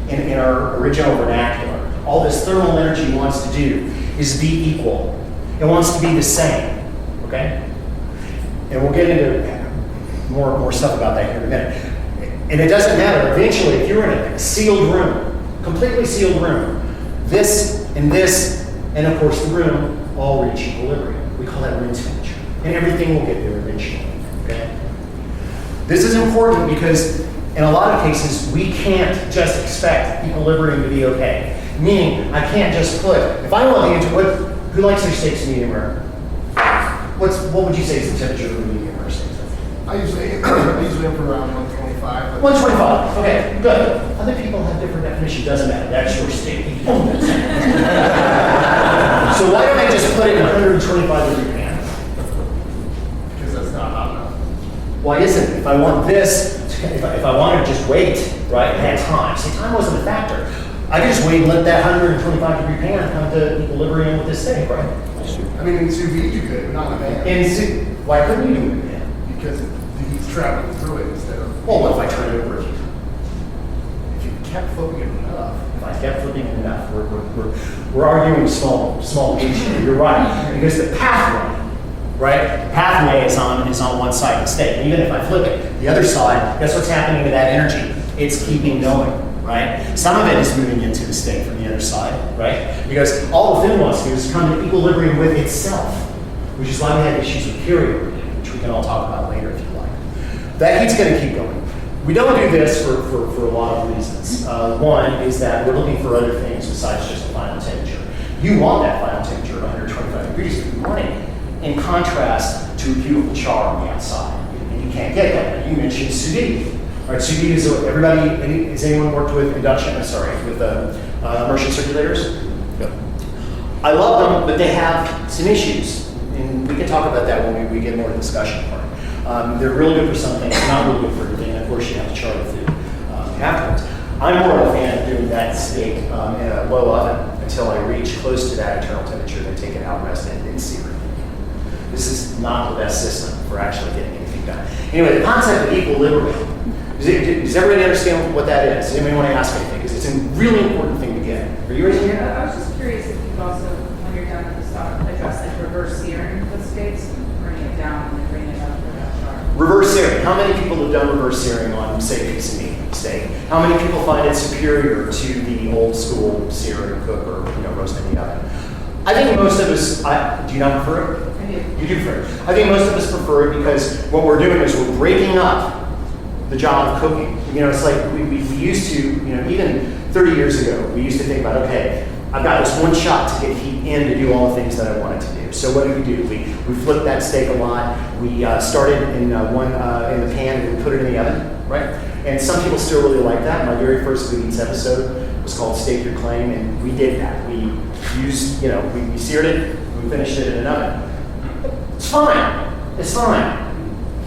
in our original vernacular, all this thermal energy wants to do is be equal. It wants to be the same, okay? And we'll get into more stuff about that here in a minute. And it doesn't matter. Eventually, if you're in a sealed room, completely sealed room, this, and of course the room, all reach equilibrium. We call that room temperature. And everything will get there eventually, okay? This is important because in a lot of cases, we can't just expect equilibrium to be okay. Meaning, I can't just put, if I want the who likes their steaks medium rare? what would you say is the temperature of a medium roast steak? I usually aim for around 125. 125. Okay, good. Other people have different definitions. Doesn't matter. That's your steak. So why don't I just put it in a 125 degree pan? Because that's not hot enough. Why isn't it? If I want this, if I wanted to just wait, right, and had time. See, time wasn't a factor. I could just wait and let that 125 degree pan come to equilibrium with this steak, right? I mean, in sous vide you could, but not in a pan. Why couldn't you do it in a pan? Because the heat's traveling through it instead of... Well, what if I turn it over? If you kept flipping it enough. If I kept flipping it enough, we're arguing small age here. You're right, because the pathway, right? The pathway is on one side of the steak. And even if I flip it, the other side, guess what's happening to that energy? It's keeping going, right? Some of it is moving into the steak from the other side, right? Because all the fin wants to do is come to equilibrium with itself, which is why we have issues with carryover, which we can all talk about later if you like. That heat's going to keep going. We don't do this for a lot of reasons. One is that we're looking for other things besides just the final temperature. You want that final temperature of 125 degrees, but you want it in contrast to a beautiful char on the outside. And you can't get that. You mentioned sous vide. All right, sous vide is has anyone worked with immersion circulators? Yep. I love them, but they have some issues. And we can talk about that when we get more to the discussion part. They're really good for some things, not really good for everything. And of course, you have to char the food afterwards. I'm more of a fan of doing that steak in a low oven until I reach close to that internal temperature, then take it out, rest it, and then sear it. This is not the best system for actually getting anything done. Anyway, the concept of equilibrium. Does everybody understand what that is? Does anybody want to ask anything? Because it's a really important thing to get. Are you raising your hand? I was just curious if you've also, when you're done with the stock, address like reverse searing with steaks, bringing it down and then bringing it up for that char. Reverse searing. How many people have done reverse searing on, say, a piece of meat, steak? How many people find it superior to the old school sear and cook or roast in the oven? I think most of us, do you not prefer it? I do. You do prefer it. I think most of us prefer it because what we're doing is we're breaking up the job of cooking. It's like we used to, even 30 years ago, we used to think about, okay, I've got this one shot to get heat in to do all the things that I wanted to do. So what do? We flipped that steak a lot. We started in the pan and we put it in the oven, right? And some people still really like that. My very first Food Eats episode was called Stake Your Claim, and we did that. We used, we seared it, we finished it in an oven. It's fine. It's fine.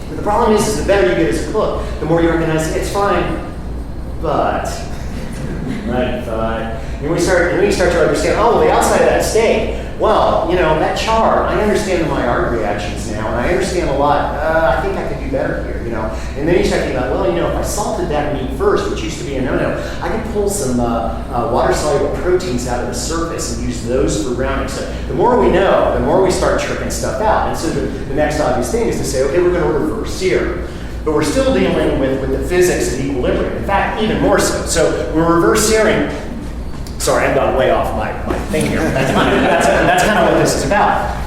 But the problem is the better you get as a cook, the more you recognize it's fine, but, right, and then you start to understand, oh, well, the outside of that steak, well, that char, I understand the Maillard reactions now, and I understand a lot, I think I could do better here, And then you start thinking about, well, if I salted that meat first, which used to be a no-no, I could pull some water-soluble proteins out of the surface and use those for browning. So the more we know, the more we start tripping stuff out. And so the next obvious thing is to say, okay, we're going to reverse sear. But we're still dealing with the physics of equilibrium. In fact, even more so. So we're reverse searing. Sorry, I've gone way off my thing here. That's kind of what this is about.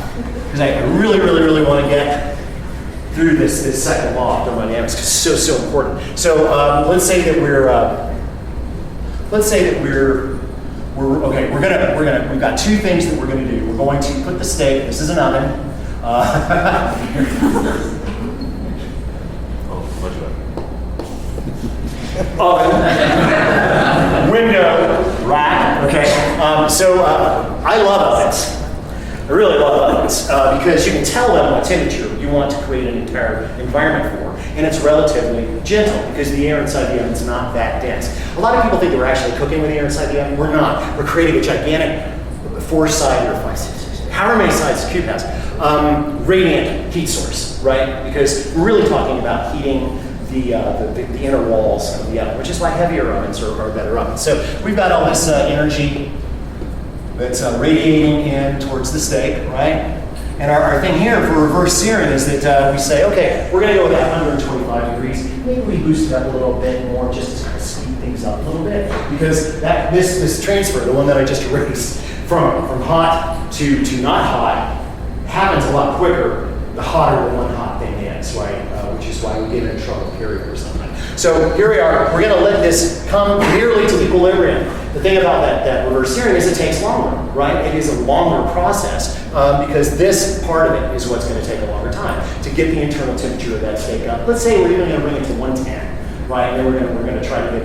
Because I really, really, really want to get through this second law of thermodynamics because it's so important. So let's say that we've got two things that we're gonna do. We're going to put the steak. This is an oven. Oven, window, rack. Okay. I love ovens. I really love ovens because you can tell them what temperature you want to create an entire environment for, and it's relatively gentle because the air inside the oven is not that dense. A lot of people think that we're actually cooking with the air inside the oven. We're not. We're creating a gigantic four-sided or however many sides the cube has, radiant heat source, right? Because we're really talking about heating the inner walls of the oven, which is why heavier ovens are better ovens. So we've got all this energy that's radiating in towards the steak, right? And our thing here for reverse searing is that we say, okay, we're going to go with that 125 degrees. Maybe we boost it up a little bit more just to kind of speed things up a little bit. Because this transfer, the one that I just erased, from hot to not hot, happens a lot quicker the hotter the one hot thing is, right? Which is why we get in trouble, period, or something. So here we are. We're going to let this come nearly to equilibrium. The thing about that reverse searing is it takes longer, right? It is a longer process because this part of it is what's going to take a longer time to get the internal temperature of that steak up. Let's say we're even going to bring it to 110, right? And then we're going to try to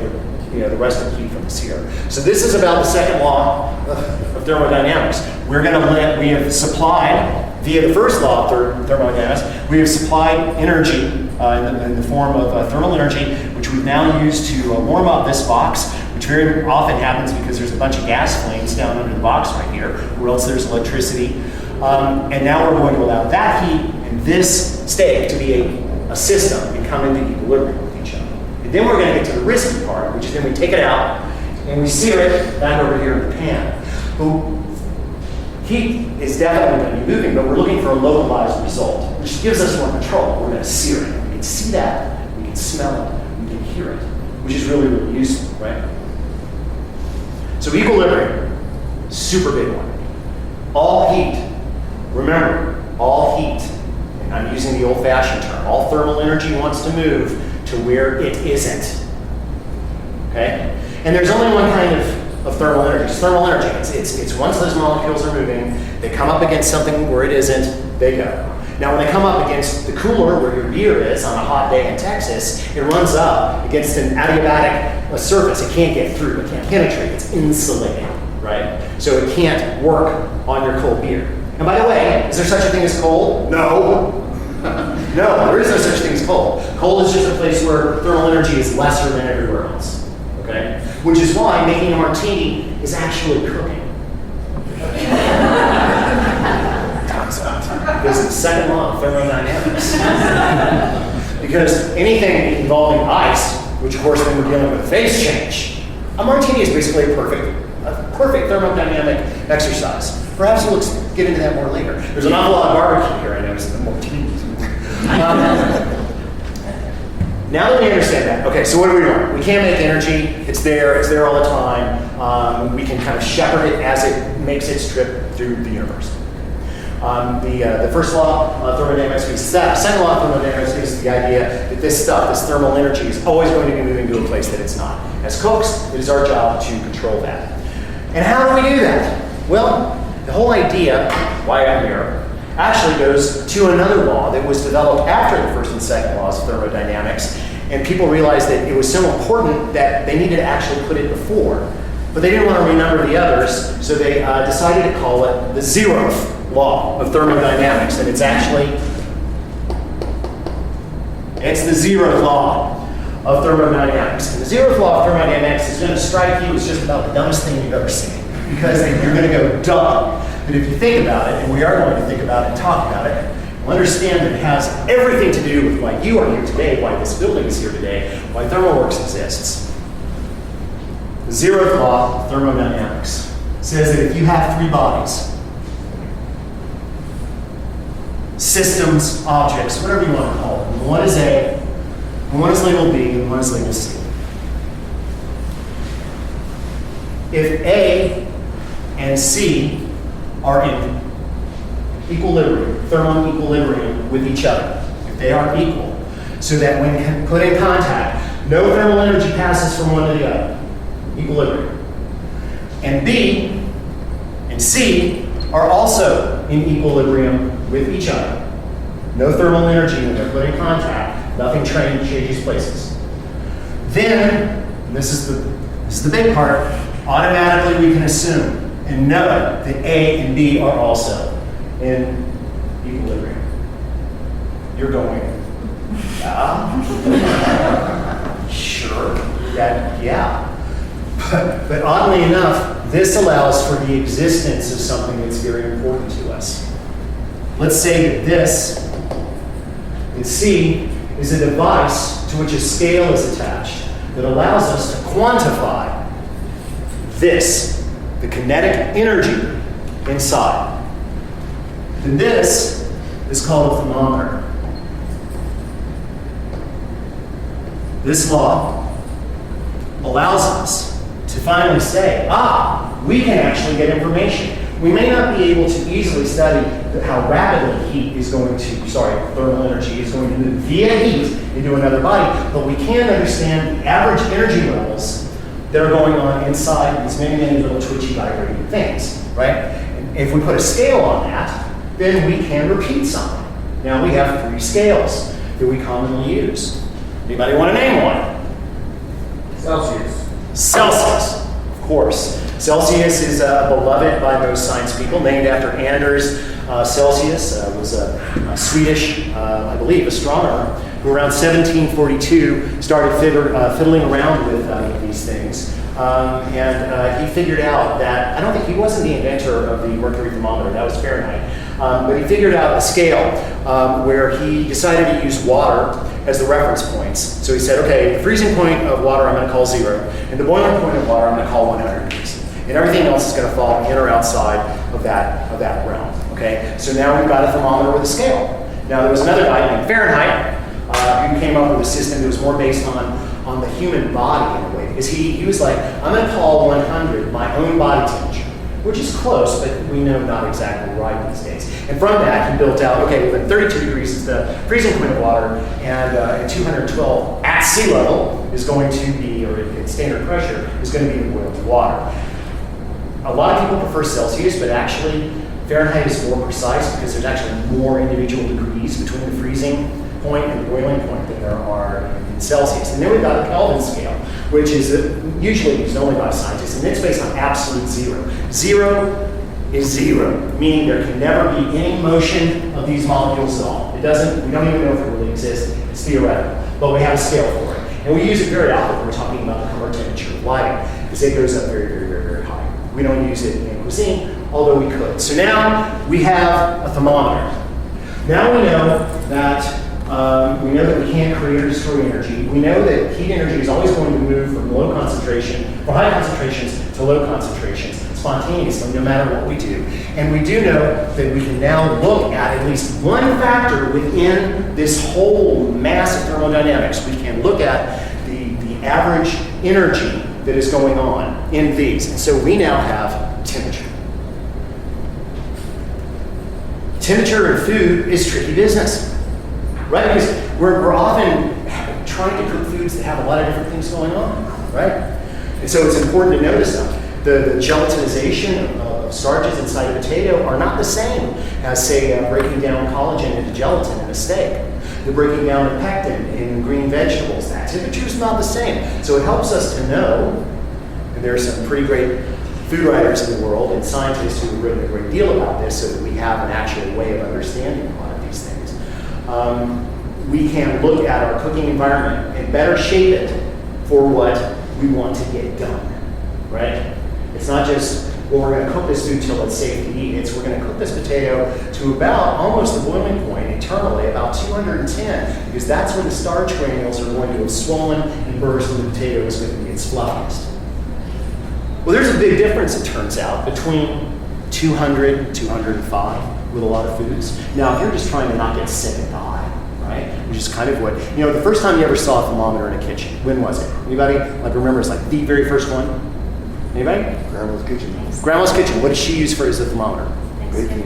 get the rest of the heat from the sear. So this is about the second law of thermodynamics. We have supplied, via the first law of thermodynamics, we have supplied energy in the form of thermal energy, which we've now used to warm up this box, which very often happens because there's a bunch of gas flames down under the box right here, or else there's electricity. And now we're going to allow that heat and this steak to be a system and come into equilibrium with each other. And then we're going to get to the risky part, which is then we take it out and we sear it back over here in the pan. Heat is definitely going to be moving, but we're looking for a localized result, which gives us more control. We're going to sear it. We can see that, we can smell it, we can hear it, which is really, really useful, right? So equilibrium, super big one. All heat, remember, all heat, and I'm using the old-fashioned term, all thermal energy wants to move to where it isn't, okay? And there's only one kind of thermal energy. It's thermal energy. It's once those molecules are moving, they come up against something where it isn't, they go. Now when they come up against the cooler where your beer is on a hot day in Texas, it runs up against an adiabatic surface. It can't get through, it can't penetrate, it's insulated, right? So it can't work on your cold beer. And by the way, is there such a thing as cold? No. No, there is no such thing as cold. Cold is just a place where thermal energy is lesser than everywhere else. Okay? Which is why making a martini is actually cooking. This is the second law of thermodynamics. Because anything involving ice, which of course when we're dealing with phase change, a martini is basically a perfect thermodynamic exercise. Perhaps we'll get into that more later. There's an awful lot of barbecue here, I noticed, the martinis. Now that we understand that, okay, so what do we learn? We can't make energy, it's there all the time. We can kind of shepherd it as it makes its trip through the universe. The first law of thermodynamics is that. Second law of thermodynamics is the idea that this stuff, this thermal energy, is always going to be moving to a place that it's not. As cooks, it is our job to control that. And how do we do that? Well, the whole idea, why I'm here, actually goes to another law that was developed after the first and second laws of thermodynamics, and people realized that it was so important that they needed to actually put it before. But they didn't want to renumber the others, so they decided to call it the 0th law of thermodynamics, and it's the 0th law of thermodynamics. And the 0th law of thermodynamics is going to strike you as just about the dumbest thing you've ever seen, because you're going to go, duh. But if you think about it, and we are going to think about it and talk about it, we'll understand that it has everything to do with why you are here today, why this building is here today, why Thermoworks exists. The 0th law of thermodynamics says that if you have 3 bodies, systems, objects, whatever you want to call them, one is A, one is labeled B, and one is labeled C. If A and C are in equilibrium, thermal equilibrium with each other, if they are equal, so that when put in contact, no thermal energy passes from one to the other, equilibrium. And B and C are also in equilibrium with each other. No thermal energy when they're put in contact, nothing changes places. Then, and this is the big part, automatically we can assume and know that A and B are also in equilibrium. You're going, yeah? Sure, yeah. But oddly enough, this allows for the existence of something that's very important to us. Let's say that this, in C, is a device to which a scale is attached that allows us to quantify this, the kinetic energy inside. And this is called a thermometer. This law allows us to finally say, we can actually get information. We may not be able to easily study how rapidly thermal energy is going to move via heat into another body, but we can understand the average energy levels that are going on inside these many, many little twitchy vibrating things, right? And if we put a scale on that, then we can repeat something. Now we have 3 scales that we commonly use. Anybody want to name one? Celsius. Celsius, of course. Celsius is beloved by most science people, named after Anders Celsius, was a Swedish, I believe, astronomer who around 1742 started fiddling around with these things. And he figured out that, I don't think he wasn't the inventor of the mercury thermometer, that was Fahrenheit, but he figured out a scale where he decided to use water as the reference points. So he said, okay, the freezing point of water I'm going to call 0, and the boiling point of water I'm going to call 100 degrees. And everything else is going to fall in or outside of that realm. Okay, so now we've got a thermometer with a scale. Now there was another guy named Fahrenheit who came up with a system that was more based on the human body in a way, because he was like, I'm going to call 100 my own body temperature, which is close, but we know not exactly right these days. And from that, he built out, okay, well then 32 degrees is the freezing point of water, and 212 at sea level is going to be, or at standard pressure, is going to be the boiling water. A lot of people prefer Celsius, but actually Fahrenheit is more precise because there's actually more individual degrees between the freezing point and the boiling point than there are in Celsius. And then we've got a Kelvin scale, which is usually used only by scientists, and it's based on absolute 0. 0 is 0, meaning there can never be any motion of these molecules at all. We don't even know if it really exists, it's theoretical, but we have a scale for it. And we use it very often when we're talking about the color temperature of lighting, because it goes up very, very, very, very high. We don't use it in cuisine, although we could. So now we have a thermometer. Now we know that we can't create or destroy energy. We know that heat energy is always going to move from low concentration, or high concentrations to low concentrations, spontaneously, no matter what we do. And we do know that we can now look at least one factor within this whole mass of thermodynamics. We can look at the average energy that is going on in these. And so we now have temperature. Temperature in food is tricky business, right? Because we're often trying to cook foods that have a lot of different things going on, right? And so it's important to notice that the gelatinization of starches inside a potato are not the same as, say, breaking down collagen into gelatin in a steak. The breaking down of pectin in green vegetables, that temperature is not the same. So it helps us to know, and there are some pretty great food writers in the world and scientists who have written a great deal about this so that we have an actual way of understanding a lot of these things. We can look at our cooking environment and better shape it for what we want to get done, right? It's not just, well, we're going to cook this food till it's safe to eat. It's we're going to cook this potato to about almost the boiling point internally, about 210, because that's when the starch granules are going to have swollen and burst and the potato is going to be its fluffiest. Well, there's a big difference, it turns out, between 200 and 205 with a lot of foods. Now, if you're just trying to not get sick and die, right, which is kind of what, the first time you ever saw a thermometer in a kitchen, when was it? Anybody remembers the very first one? Anybody? Grandma's kitchen. Grandma's kitchen. What did she use as a thermometer? Baking.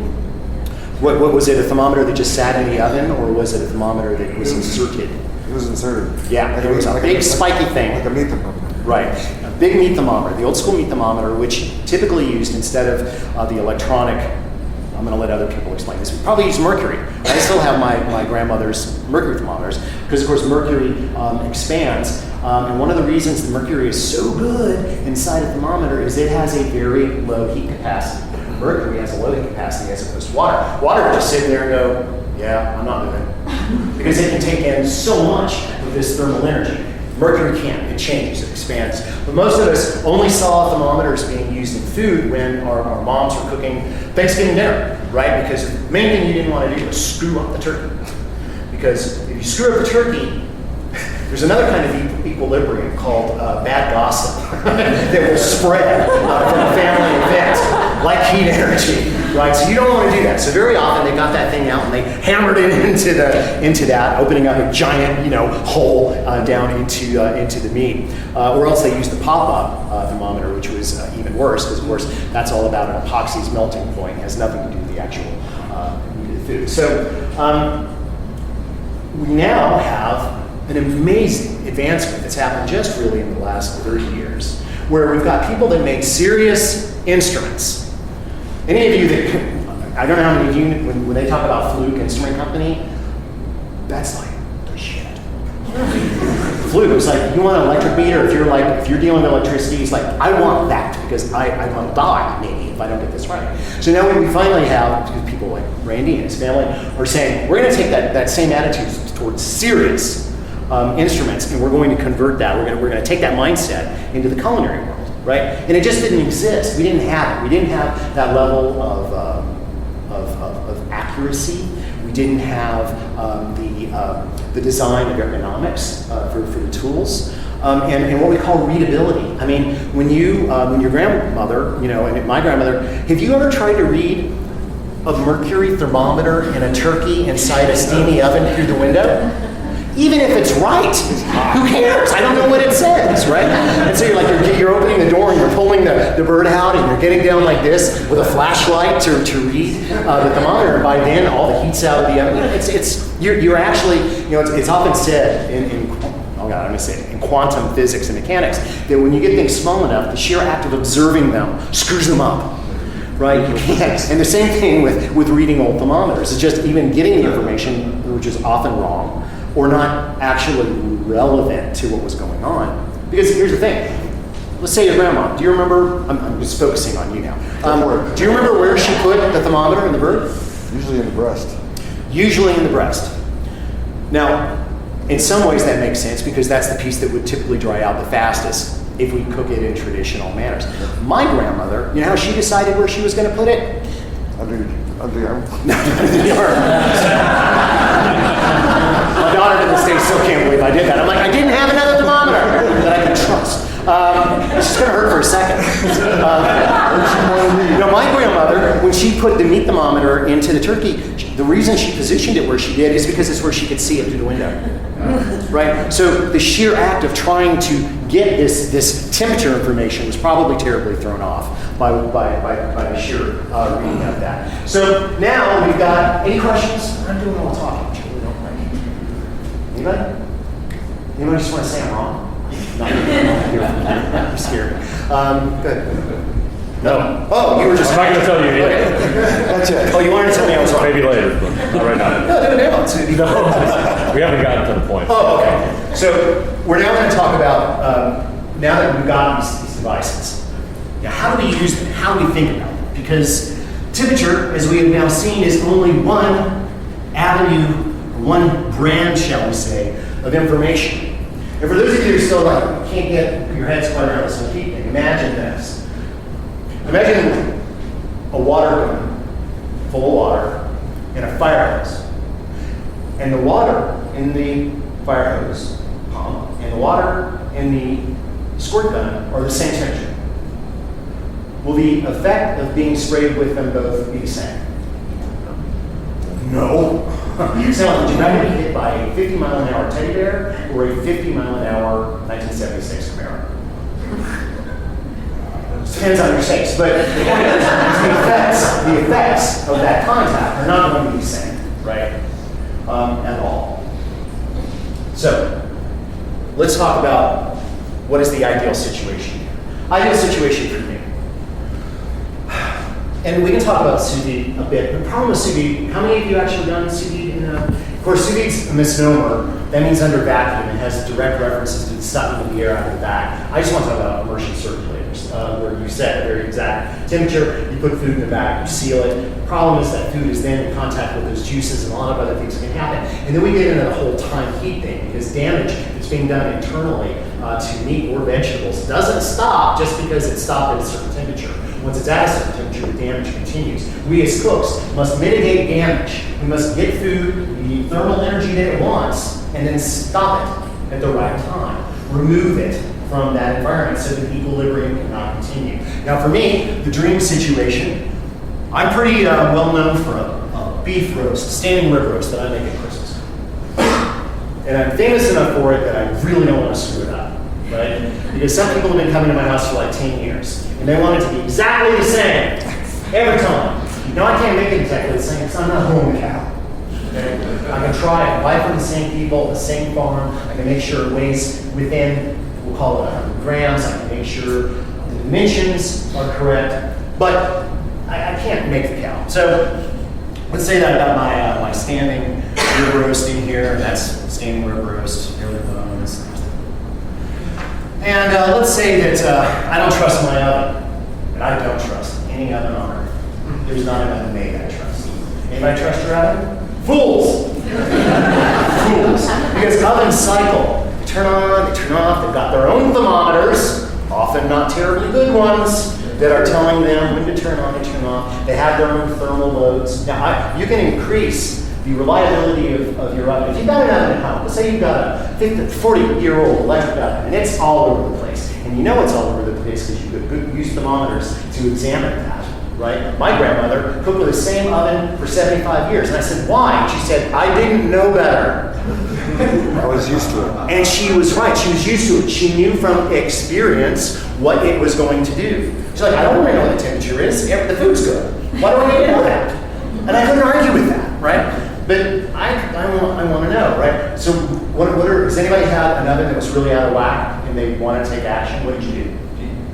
What was it? A thermometer that just sat in the oven, or was it a thermometer that was inserted? It was inserted. Yeah, it was a big spiky thing. Like a meat thermometer. Right. A big meat thermometer, the old school meat thermometer, which typically used instead of the electronic, I'm going to let other people explain this, we probably use mercury. I still have my grandmother's mercury thermometers, because of course mercury expands, and one of the reasons the mercury is so good inside a thermometer is it has a very low heat capacity. Mercury has a low heat capacity as opposed to water. Water will just sit there and go, yeah, I'm not moving. Because it can take in so much of this thermal energy. Mercury can't, it changes, it expands. But most of us only saw thermometers being used in food when our moms were cooking Thanksgiving dinner, right? Because the main thing you didn't want to do was screw up the turkey. Because if you screw up the turkey, there's another kind of equilibrium called bad gossip that will spread from a family event, like heat energy, right? So you don't want to do that. So very often they got that thing out and they hammered it into that, opening up a giant, hole down into the meat. Or else they used the pop-up thermometer, which was even worse, because of course that's all about an epoxy's melting point. It has nothing to do with the actual meat of the food. So we now have an amazing advancement that's happened just really in the last 30 years, where we've got people that make serious instruments. Any of you that, I don't know how many of you, when they talk about Fluke Instrument Company, that's like the shit. Fluke is like, you want an electric meter, if you're dealing with electricity, it's like, I want that because I want to die maybe if I don't get this right. So now we finally have people like Randy and his family are saying, we're going to take that same attitude towards serious instruments, and we're going to convert that. We're going to take that mindset into the culinary world, right? And it just didn't exist. We didn't have it. We didn't have that level of accuracy. We didn't have the design of ergonomics for the tools, and what we call readability. I mean, when your grandmother, and my grandmother, have you ever tried to read a mercury thermometer in a turkey inside a steamy oven through the window? Even if it's right, who cares? I don't know what it says, right? And so you're opening the door and you're pulling the bird out and you're getting down like this with a flashlight to read the thermometer. And by then, all the heat's out of the oven. You're actually, it's often said in quantum physics and mechanics that when you get things small enough, the sheer act of observing them screws them up. Right, you can't. And the same thing with reading old thermometers. It's just even getting the information, which is often wrong, or not actually relevant to what was going on. Because here's the thing. Let's say your grandma. Do you remember, I'm just focusing on you now. Do you remember where she put the thermometer in the bird? Usually in the breast. Usually in the breast. Now, in some ways that makes sense because that's the piece that would typically dry out the fastest if we cook it in traditional manners. My grandmother, you know how she decided where she was going to put it? Under the arm. No, under the arm. My daughter to this day still can't believe I did that. I'm like, I didn't have another thermometer that I could trust. It's just going to hurt for a second. My grandmother, when she put the meat thermometer into the turkey, the reason she positioned it where she did is because it's where she could see it through the window. Right? So the sheer act of trying to get this temperature information was probably terribly thrown off by the sheer reading of that. So now we've got, any questions? I'm doing all the talking, which I really don't like. Anybody? Anybody just want to say I'm wrong? No, you're scared. Good. No. Oh, you were just. I'm not going to tell you yet. That's it. Oh, you wanted to tell me I was wrong. Maybe later, but not right now. No. We haven't gotten to the point. Oh, okay. So we're now going to talk about, now that we've got these devices, how do we use them? How do we think about them? Because temperature, as we have now seen, is only one avenue, one brand, shall we say, of information. And for those of you who are still can't get your heads quite around this whole heat thing, imagine this. Imagine a water gun full of water in a fire hose. And the water in the fire hose pump and the water in the squirt gun are the same temperature. Will the effect of being sprayed with them both be the same? No. So would you rather be hit by a 50-mile-an-hour teddy bear or a 50-mile-an-hour 1976 Camaro? Depends on your taste, but the point is the effects of that contact are not going to be the same, right? At all. So let's talk about what is the ideal situation here. Ideal situation for me. And we can talk about sous vide a bit. The problem with sous vide, how many of you actually done sous vide? Of course, sous vide's a misnomer. That means under vacuum and has direct references to sucking the air out of the back. I just want to talk about immersion circulators, where you set a very exact temperature, you put food in the back, you seal it. The problem is that food is then in contact with those juices and a lot of other things can happen. And then we get into the whole time heat thing because damage that's being done internally to meat or vegetables doesn't stop just because it stopped at a certain temperature. Once it's at a certain temperature, the damage continues. We as cooks must mitigate damage. We must get food, the thermal energy that it wants, and then stop it at the right time. Remove it from that environment so that equilibrium cannot continue. Now for me, the dream situation, I'm pretty well known for a beef roast, standing rib roast that I make at Christmas. And I'm famous enough for it that I really don't want to screw it up, right? Because some people have been coming to my house for like 10 years, and they want it to be exactly the same every time. Now I can't make it exactly the same because I'm not holding the cow. Okay? I can try, I can buy from the same people, the same farm, I can make sure it weighs within we'll call it 100 grams. I can make sure the dimensions are correct, but I can't make the cow. So let's say that about my standing rib roasting here, and that's standing rib roast. Here the bones. And let's say that I don't trust my oven, and I don't trust any oven on earth. There's not an oven made I trust. Anybody trust your oven? Fools! Fools. Because ovens cycle. They turn on, they turn off, they've got their own thermometers, often not terribly good ones, that are telling them when to turn on and turn off. They have their own thermal loads. Now, you can increase the reliability of your oven. If you've got an oven at home, let's say you've got a 40-year-old electric oven, and it's all over the place. And you know it's all over the place because you could use thermometers to examine that, right? My grandmother cooked with the same oven for 75 years. And I said, why? And she said, I didn't know better. I was used to it. And she was right. She was used to it. She knew from experience what it was going to do. She's like, I don't want to know what the temperature is. Yeah, the food's good. Why do I need to know that? And I couldn't argue with that, right? But I want to know, right? So does anybody have an oven that was really out of whack and they want to take action? What did you do?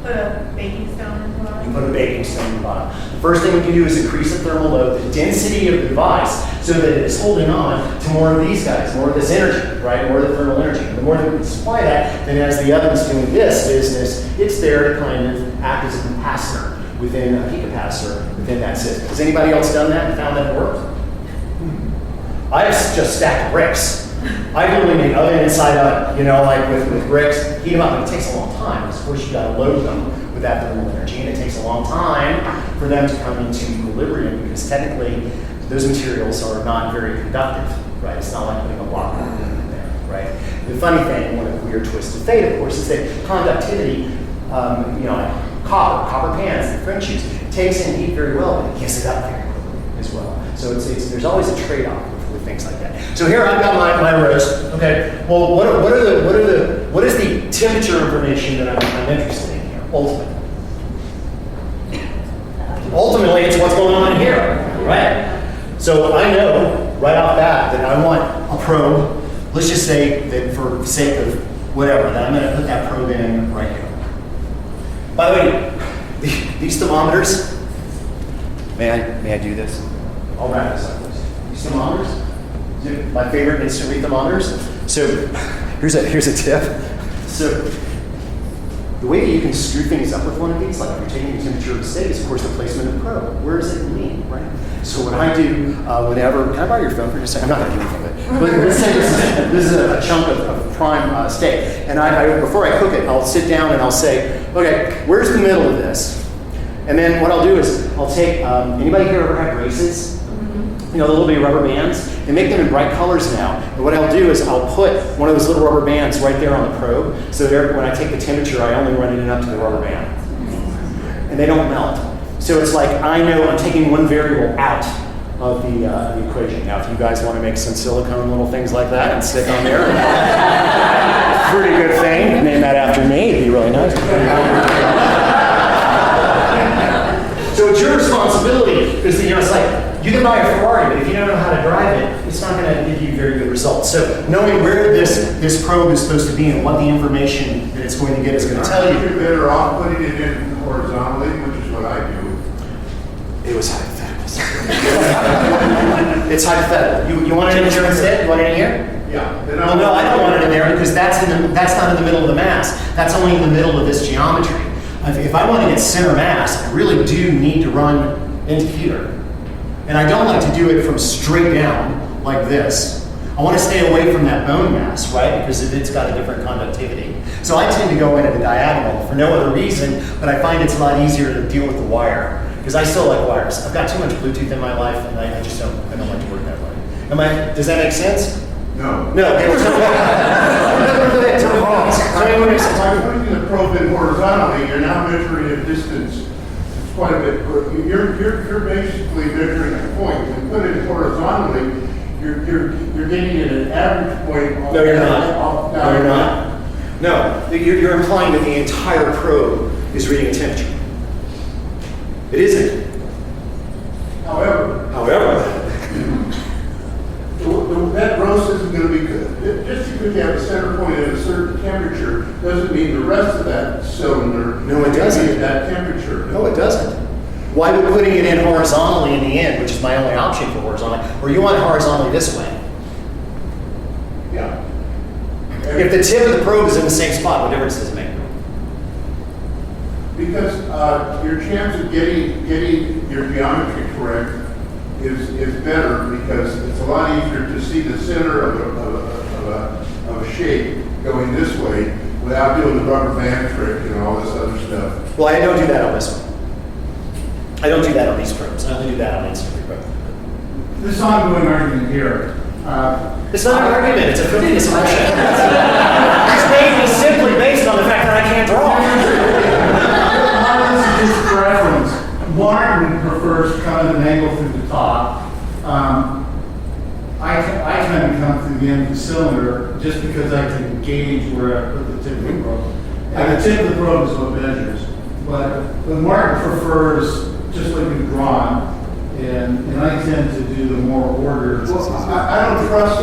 Put a baking stone in the bottom. You put a baking stone in the bottom. The first thing we can do is increase the thermal load, the density of the device, so that it is holding on to more of these guys, more of this energy, right? More of the thermal energy. And the more that we can supply that, then as the oven's doing this business, it's there to kind of act as a capacitor within a heat capacitor within that system. Has anybody else done that and found that it worked? I just stacked bricks. I literally made oven inside oven, you know, like with bricks, heat them up. And it takes a long time because, of course, you got to load them with that thermal energy, and it takes a long time for them to come into equilibrium because technically those materials are not very conductive, right? It's not like putting a block in there, right? The funny thing, one of the weird twists of fate, of course, is that conductivity, you know, like copper pans, the French use, takes in heat very well, but it gives it up very quickly as well. So there's always a trade-off with things like that. So here I've got my roast. Okay. Well, what is the temperature information that I'm interested in here? Ultimately, it's what's going on here, right? So I know right off bat that I want a probe. Let's just say that for the sake of whatever, that I'm going to put that probe in right here. By the way, these thermometers. May I do this? I'll wrap this up. These thermometers, my favorite instant read thermometers. So here's a tip. So the way that you can screw things up with one of these, like if you're taking the temperature of the steak, is of course the placement of the probe. Where does it lean, right? So what I do whenever, can I borrow your phone for just a second? I'm not going to do anything with it. But let's say this is a chunk of prime steak. And before I cook it, I'll sit down and I'll say, okay, where's the middle of this? And then what I'll do is I'll take, anybody here ever had braces? You know, the little bitty rubber bands? They make them in bright colors now. And what I'll do is I'll put one of those little rubber bands right there on the probe, so there, when I take the temperature, I only run it up to the rubber band. And they don't melt. So it's like I know I'm taking one variable out of the equation. Now, if you guys want to make some silicone little things like that and stick on there, pretty good thing. Name that after me. It'd be really nice. So it's your responsibility, because you know it's like you can buy a Ferrari, but if you don't know how to drive it, it's not going to give you very good results. So knowing where this probe is supposed to be and what the information that it's going to get is going to tell you. You're better off putting it in horizontally, which is what I do. It was hypothetical. It's hypothetical. You want it in here instead? You want it in here? Yeah. Well, no, I don't want it in there because that's not in the middle of the mass. That's only in the middle of this geometry. If I want to get center mass, I really do need to run into here. And I don't like to do it from straight down like this. I want to stay away from that bone mass, right? Because it's got a different conductivity. So I tend to go in at a diagonal for no other reason, but I find it's a lot easier to deal with the wire. Because I still like wires. I've got too much Bluetooth in my life, and I just don't like to work that way. Does that make sense? No. No. Okay, By putting the probe in horizontally, you're now measuring a distance. It's quite a bit. You're basically measuring a point. When you put it horizontally, you're getting at an average point. No, you're not. No, you're not. No, you're implying that the entire probe is reading a temperature. It isn't. However, that roast isn't going to be good. Just because you have a center point at a certain temperature doesn't mean the rest of that cylinder. No, it doesn't. Is at that temperature. No, it doesn't. Why would putting it in horizontally in the end, which is my only option for horizontally, or you want it horizontally this way? Yeah. If the tip of the probe is in the same spot, what difference does it make? Because your chance of getting your geometry correct is better, because it's a lot easier to see the center of a shape going this way without doing the rubber band trick and all this other stuff. Well, I don't do that on this one. I don't do that on these probes. I only do that on the instant probe. This ongoing argument here. It's not an argument, it's a complete assumption. It's made me simply based on the fact that I can't draw. This is just for reference. Martin prefers kind of an angle through the top. I kind of come through the end of the cylinder just because I can gauge where I put the tip of the probe. And the tip of the probe is what measures. But Martin prefers just like we've drawn. And I tend to do the more ordered. Well, I don't trust,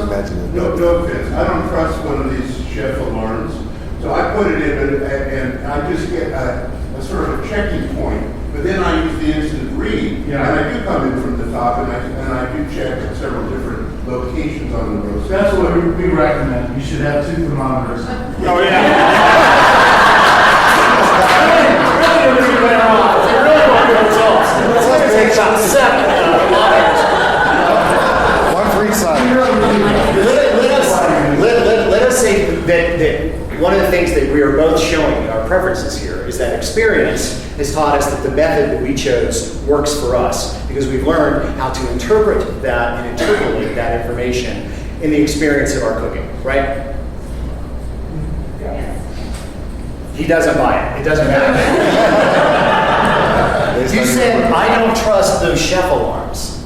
no offense, I don't trust one of these chef alarms. So I put it in and I just get a sort of a checking point. But then I use the instant read. Yeah. And I do come in from the top and I do check at several different locations on the road. That's what we recommend. You should have 2 thermometers. Oh, yeah. Let's take about 7 thermometers. One for each side. Let us say that one of the things that we are both showing in our preferences here is that experience has taught us that the method that we chose works for us, because we've learned how to interpret that and interpolate that information in the experience of our cooking, right? He doesn't buy it. It doesn't matter. You said, I don't trust those chef alarms.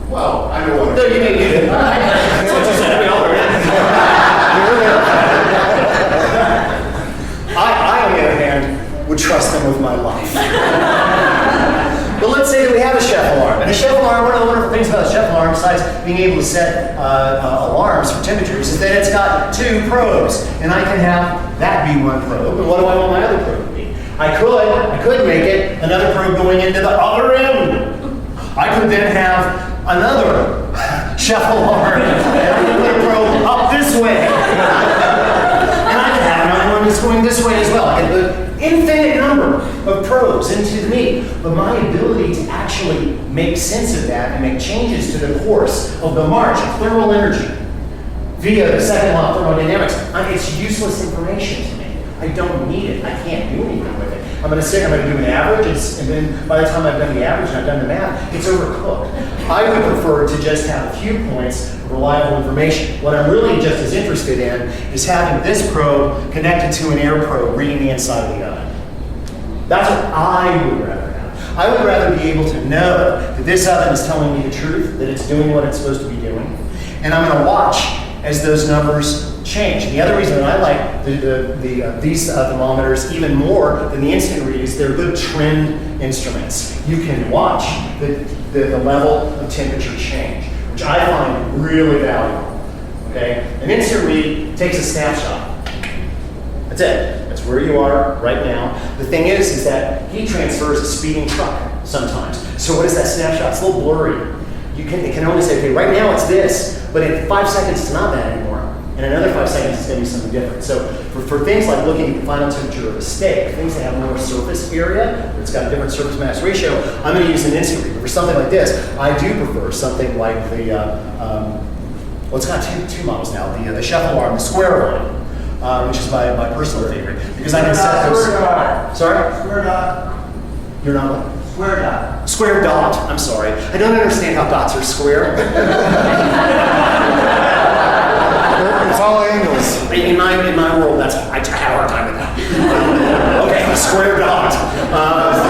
Well, I don't want No, you didn't. That's what you said. We all heard it. I, on the other hand, would trust them with my life. But let's say that we have a chef alarm. And a chef alarm, one of the wonderful things about a chef alarm, besides being able to set alarms for temperatures, is that it's got 2 probes. And I can have that be one probe. And what do I want my other probe to be? I could make it another probe going into the other end. I could then have another chef alarm. And I could put a probe up this way. And I could have another one that's going this way as well. I could put infinite number of probes into the meat. But my ability to actually make sense of that and make changes to the course of the march of thermal energy via the second law of thermodynamics, it's useless information to me. I don't need it. I can't do anything with it. I'm going to do an average, and then by the time I've done the average and I've done the math, it's overcooked. I would prefer to just have a few points of reliable information. What I'm really just as interested in is having this probe connected to an air probe reading the inside of the oven. That's what I would rather have. I would rather be able to know that this oven is telling me the truth, that it's doing what it's supposed to be doing, and I'm going to watch as those numbers change. And the other reason that I like these thermometers even more than the instant read is they're good trend instruments. You can watch the level of temperature change, which I find really valuable. Okay, an instant read takes a snapshot. That's it. That's where you are right now. The thing is that heat transfer is a speeding truck sometimes. So what is that snapshot? It's a little blurry. It can only say, okay, right now it's this, but in 5 seconds it's not that anymore. And in another 5 seconds it's going to be something different. So for things like looking at the final temperature of a steak, things that have more surface area, where it's got a different surface mass ratio, I'm going to use an instant read. But for something like this, I do prefer something like the, well, it's got two models now, the chef alarm, the square one, which is my personal favorite, because I can set those. Square dot. Sorry? Square dot. You're not what? Square dot. Square dot. I'm sorry. I don't understand how dots are square. It's all angles. In my world, I have a hard time with that. Okay, a square dot,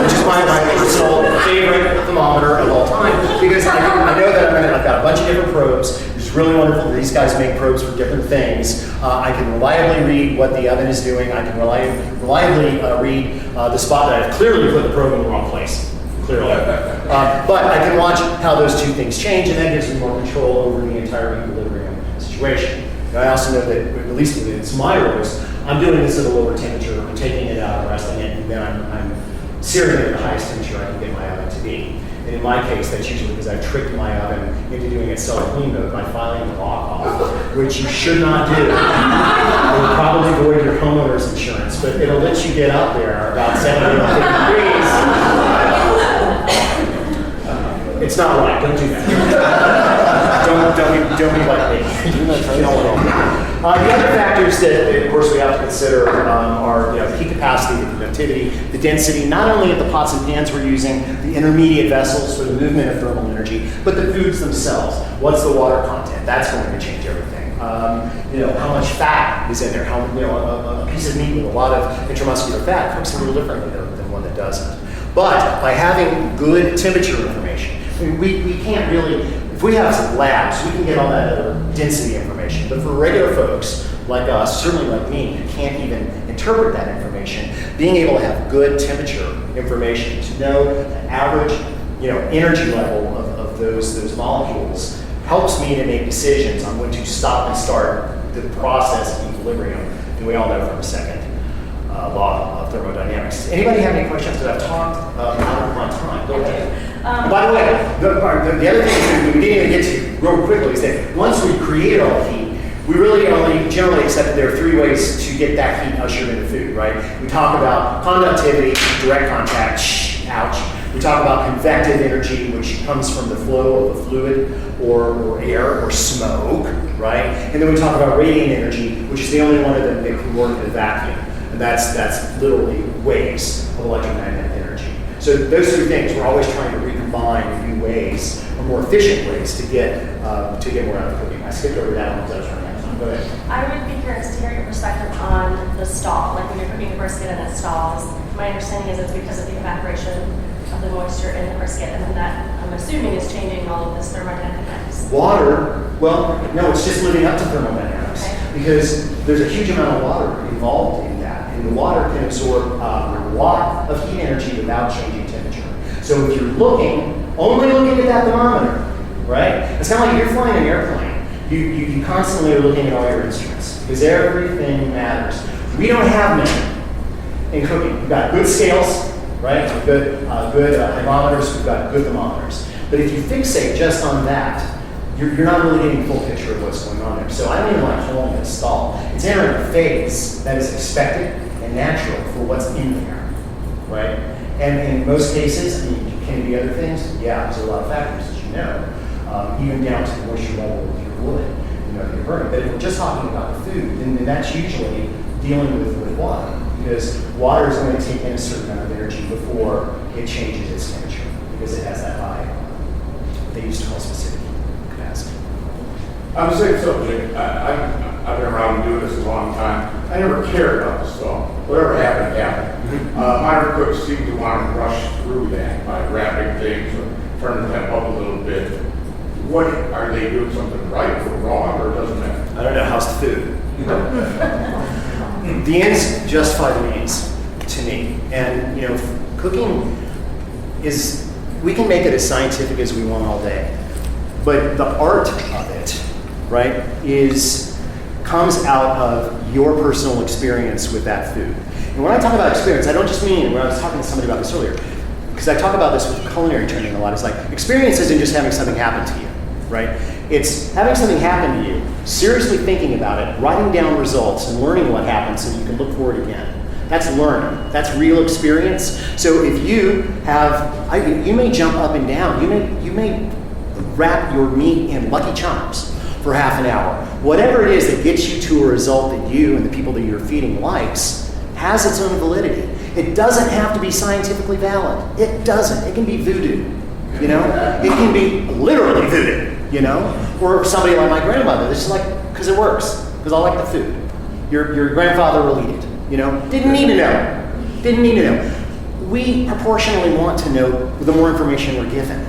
which is my personal favorite thermometer of all time, because I know that I've got a bunch of different probes. It's really wonderful that these guys make probes for different things. I can reliably read what the oven is doing. I can reliably read the spot that I've clearly put the probe in the wrong place. Clearly. But I can watch how those 2 things change, and that gives me more control over the entire equilibrium situation. And I also know that, at least it's my roast, I'm doing this at a lower temperature, I'm taking it out, resting it, and then I'm searing it at the highest temperature I can get my oven to be. And in my case, that's usually because I've tricked my oven into doing a self-clean mode by filing the lock off, which you should not do. It will probably void your homeowner's insurance, but it'll let you get up there about 70 or 50 degrees. It's not right, don't do that. don't be like me. The other factors that, of course, we have to consider are the heat capacity, the conductivity, the density, not only of the pots and pans we're using, the intermediate vessels for the movement of thermal energy, but the foods themselves. What's the water content? That's going to change everything. How much fat is in there? How a piece of meat with a lot of intramuscular fat cooks a little differently than one that doesn't. But by having good temperature information, we can't really. If we have some labs, we can get all that other density information. But for regular folks like us, certainly like me, who can't even interpret that information, being able to have good temperature information to know the average, energy level of those molecules helps me to make decisions on when to stop and start the process of equilibrium. And we all know from the second law of thermodynamics. Anybody have any questions? Because I've talked out of my time. Go ahead. By the way, the other thing that we didn't even get to real quickly is that once we created all the heat, we really only generally accept that there are three ways to get that heat ushered into food, right? We talk about conductivity, direct contact, ouch. We talk about convective energy, which comes from the flow of a fluid or air or smoke, right? And then we talk about radiant energy, which is the only one of them that can work in a vacuum. And that's literally waves of electromagnetic energy. So those three things, we're always trying to recombine new ways or more efficient ways to get more out of the cooking. I skipped over that one because I was running out of time. Go ahead. I would be curious to hear your perspective on the stall. Like when you're cooking a brisket and it stalls, my understanding is it's because of the evaporation of the moisture in the brisket, and then that, I'm assuming, is changing all of this thermodynamics. Water, well, no, it's just living up to thermodynamics. Okay. Because there's a huge amount of water involved in that. And the water can absorb a lot of heat energy without changing temperature. So if you're only looking at that thermometer, right? It's kind of like if you're flying an airplane. You constantly are looking at all your instruments because everything matters. We don't have many in cooking. We've got good scales, right? We've got good hygrometers. We've got good thermometers. But if you fixate just on that, you're not really getting a full picture of what's going on there. So I don't even like calling it a stall. It's entering a phase that is expected and natural for what's in there, right? And in most cases, can it be other things? Yeah, there's a lot of factors, as you know, even down to the moisture level of your wood, that you're burning. But if we're just talking about the food, then that's usually dealing with water, because water is going to take in a certain amount of energy before it changes its temperature, because it has that high, they used to call specific capacity. On the same subject, I've been around doing this a long time. I never cared about the stall. Whatever happened, happened. Modern cooks seem to want to rush through that by wrapping things or turning the temp up a little bit. What are they doing something right or wrong, or it doesn't matter? I don't know. How's the food? The ends justify the means to me, and cooking is. We can make it as scientific as we want all day, but the art of it, right, comes out of your personal experience with that food. And when I talk about experience, I don't just mean, when I was talking to somebody about this earlier, because I talk about this with culinary training a lot, it's like, experience isn't just having something happen to you, right? It's having something happen to you, seriously thinking about it, writing down results, and learning what happened so you can look for it again. That's learning. That's real experience. So if you you may jump up and down. You may wrap your meat in Lucky Charms for half an hour. Whatever it is that gets you to a result that you and the people that you're feeding likes has its own validity. It doesn't have to be scientifically valid. It doesn't. It can be voodoo. It can be literally voodoo. Or somebody like my grandmother. This is like because it works. Because I like the food. Your grandfather will eat it. Didn't need to know. We proportionally want to know the more information we're given,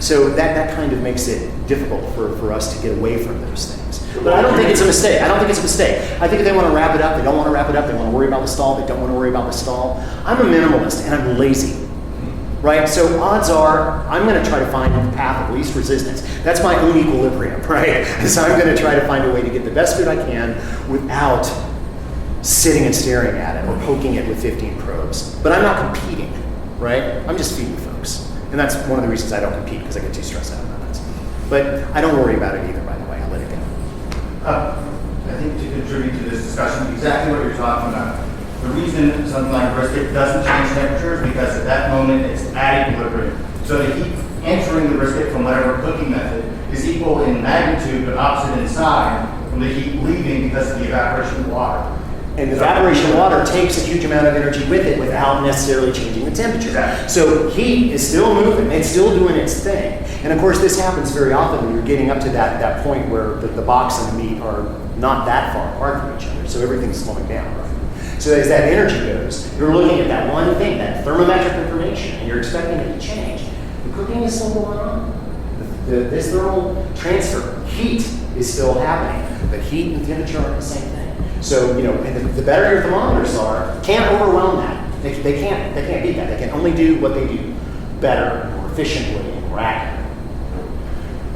So that kind of makes it difficult for us to get away from those things. But I don't think it's a mistake. I think if they want to wrap it up, they don't want to wrap it up. They want to worry about the stall. They don't want to worry about the stall. I'm a minimalist and I'm lazy, right? So odds are I'm going to try to find the path of least resistance. That's my own equilibrium, right? So I'm going to try to find a way to get the best food I can without sitting and staring at it or poking it with 15 probes. But I'm not competing, right? I'm just feeding folks. And that's one of the reasons I don't compete, because I get too stressed out about that. But I don't worry about it either, by the way. I let it go. I think to contribute to this discussion, exactly what you're talking about. The reason something like brisket doesn't change temperature is because at that moment it's at equilibrium. So the heat entering the brisket from whatever cooking method is equal in magnitude but opposite in sign from the heat leaving because of the evaporation of water. And the evaporation of water takes a huge amount of energy with it without necessarily changing the temperature. Exactly. So heat is still moving, it's still doing its thing. And of course this happens very often when you're getting up to that point where the box and the meat are not that far apart from each other, so everything's slowing down, right? So as that energy goes, you're looking at that one thing, that thermometric information, and you're expecting it to change. The cooking is still going on. This thermal transfer, heat is still happening, but heat and temperature aren't the same thing. So, and the better your thermometers are, can't overwhelm that. They can't beat that. They can only do what they do better, more efficiently, and more accurately.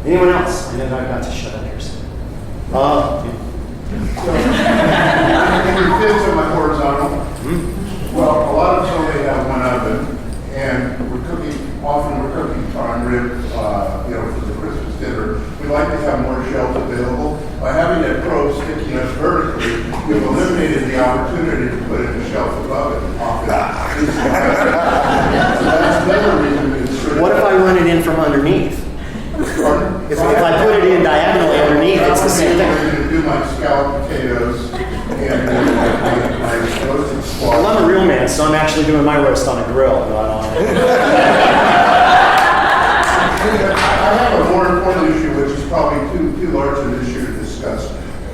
Anyone else? I know I've got to shut up here soon. In defense of my horizontal, well, a lot of us only have one oven, and we're cooking prime rib, for the Christmas dinner. We like to have more shelves available. By having that probe sticking us vertically, we've eliminated the opportunity to put it in the shelf above it. That's another reason. What if I run it in from underneath? If I put it in diagonally underneath, it's the same thing. I'm going to do my scalloped potatoes and my roasted squash. Well, I'm a real man, so I'm actually doing my roast on a grill, not on I have a more important issue, which is probably too large an issue to discuss,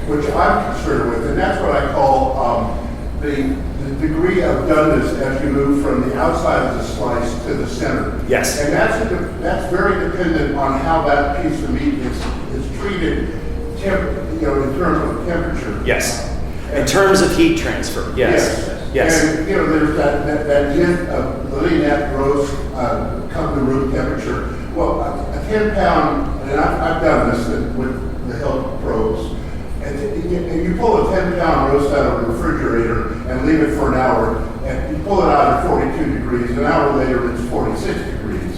which I'm concerned with, and that's what I call the degree of doneness as you move from the outside of the slice to the center. Yes. And that's very dependent on how that piece of meat is treated, in terms of temperature. Yes. In terms of heat transfer. Yes. Yes. And there's that hint of letting that roast come to room temperature. Well, a 10-pound, and I've done this with the help of probes. And you pull a 10-pound roast out of a refrigerator and leave it for an hour, and you pull it out at 42 degrees. An hour later, it's 46 degrees.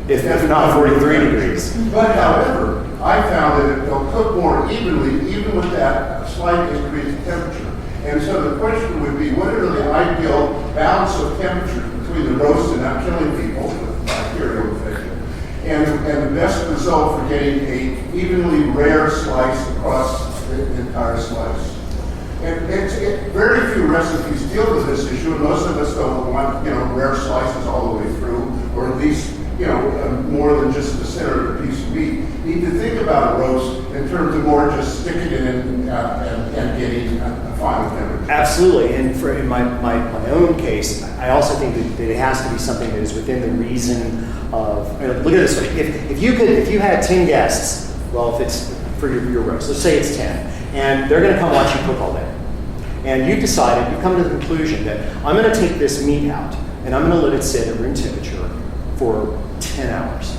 If not 43 degrees. But however, I found that it'll cook more evenly, even with that slight increase in temperature. And so the question would be, what are the ideal balance of temperature between the roast and not killing people with bacterial infection, and the best result for getting a evenly rare slice across the entire slice? And very few recipes deal with this issue, and most of us don't want rare slices all the way through, or at least more than just the center of the piece of meat. You need to think about a roast in terms of more just sticking it in and getting a final temperature. Absolutely, and in my own case, I also think that it has to be something that is within the reason of. Look at it this way: if you had 10 guests, well, if it's for your roast, let's say it's 10, and they're going to come watch you cook all day, and you come to the conclusion that I'm going to take this meat out and I'm going to let it sit at room temperature for 10 hours.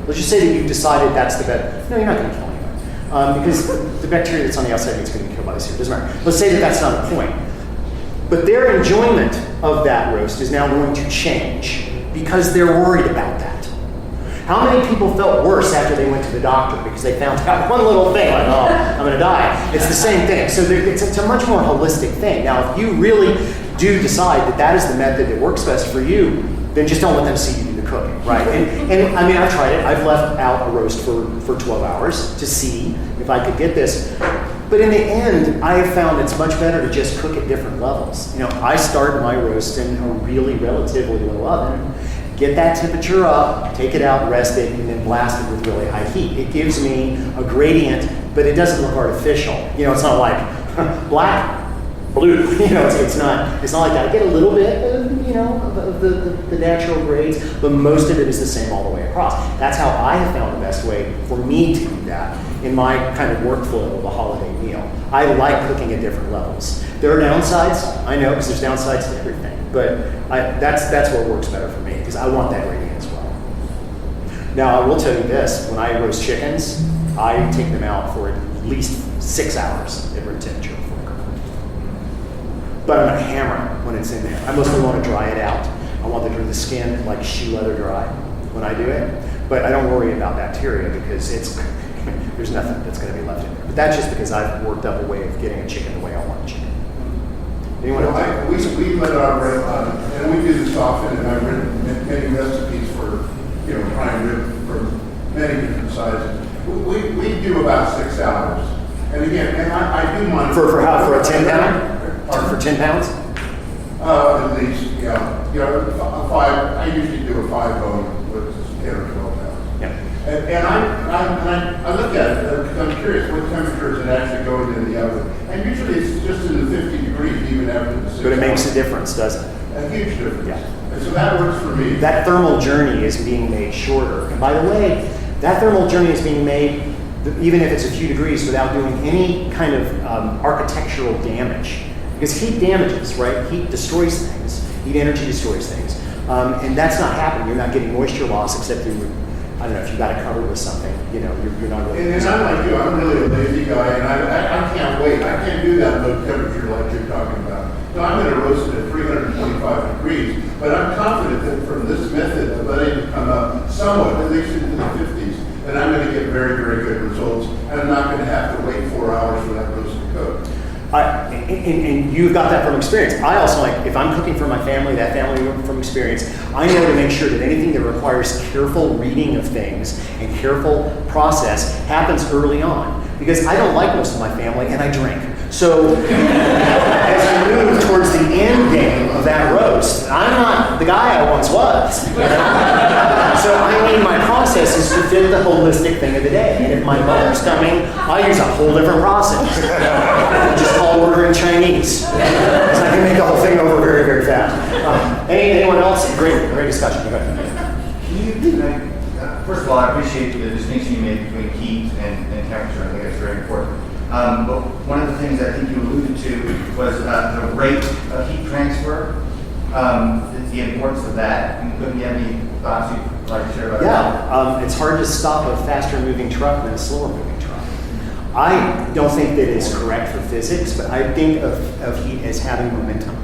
Let's just say that you've decided that's the best. No, you're not going to kill anyone. Because the bacteria that's on the outside is going to be killed by this here. It doesn't matter. Let's say that that's not the point. But their enjoyment of that roast is now going to change because they're worried about that. How many people felt worse after they went to the doctor because they found out one little thing, like, oh, I'm going to die? It's the same thing. So it's a much more holistic thing. Now, if you really do decide that that is the method that works best for you, then just don't let them see you do the cooking, right? And I mean, I've tried it. I've left out a roast for 12 hours to see if I could get this. But in the end, I have found it's much better to just cook at different levels. I start my roast in a really relatively low oven, get that temperature up, take it out, rest it, and then blast it with really high heat. It gives me a gradient, but it doesn't look artificial. It's not like black, blue. It's not like that. I get a little bit of the natural grades, but most of it is the same all the way across. That's how I have found the best way for me to do that in my kind of workflow of a holiday meal. I like cooking at different levels. There are downsides, I know, because there's downsides to everything, but that's what works better for me, because I want that gradient as well. Now, I will tell you this, when I roast chickens, I take them out for at least 6 hours at room temperature before I cook them. but I'm going to hammer it when it's in there. I mostly want to dry it out. I want the skin like shoe leather dry when I do it. But I don't worry about bacteria because there's nothing that's going to be left in there. But that's just because I've worked up a way of getting a chicken the way I want a chicken. Anyone else? We let our and we do this often, and I've written many recipes for, prime rib for many different sizes. We do about 6 hours. And again, and I do mine. For how? For a 10 pound? For 10 pounds? At least, yeah. I usually do a 5-bone with 10 or 12 pounds. Yeah. And I look at it because I'm curious what temperatures it actually goes in the oven. And usually it's just in the 50 degrees even after the 6 But it makes hours. a difference, doesn't it? A huge difference. Yeah. And so that works for me. That thermal journey is being made shorter. And by the way, that thermal journey is being made even if it's a few degrees without doing any kind of architectural damage. Because heat damages, right? Heat destroys things. Heat energy destroys things. And that's not happening. You're not getting moisture loss except through, I don't know, if you got it covered with something, you're not really. And I'm like you, I'm really a lazy guy, and I can't wait. I can't do that low temperature like you're talking about. No, I'm going to roast it at 325 degrees, but I'm confident that from this method of letting it come up somewhat, at least into the 50s, that I'm going to get very, very good results, and I'm not going to have to wait 4 hours for that roast to cook. And you've got that from experience. I also if I'm cooking for my family, that family from experience, I know to make sure that anything that requires careful reading of things and careful process happens early on. Because I don't like most of my family and I drink. So as I move towards the end game of that roast, I'm not the guy I once was. So I need my processes to fit the holistic thing of the day. And if my mother's coming, I use a whole different process. Just call ordering Chinese. So I can make the whole thing over very, very fast. Anyone else? Great discussion. Go ahead. First of all, I appreciate the distinction you made between heat and temperature. I think that's very important. But one of the things I think you alluded to was the rate of heat transfer, the importance of that. Do you have any thoughts you'd like to share about that? It's hard to stop a faster moving truck than a slower moving truck. I don't think that it's correct for physics, but I think of heat as having momentum.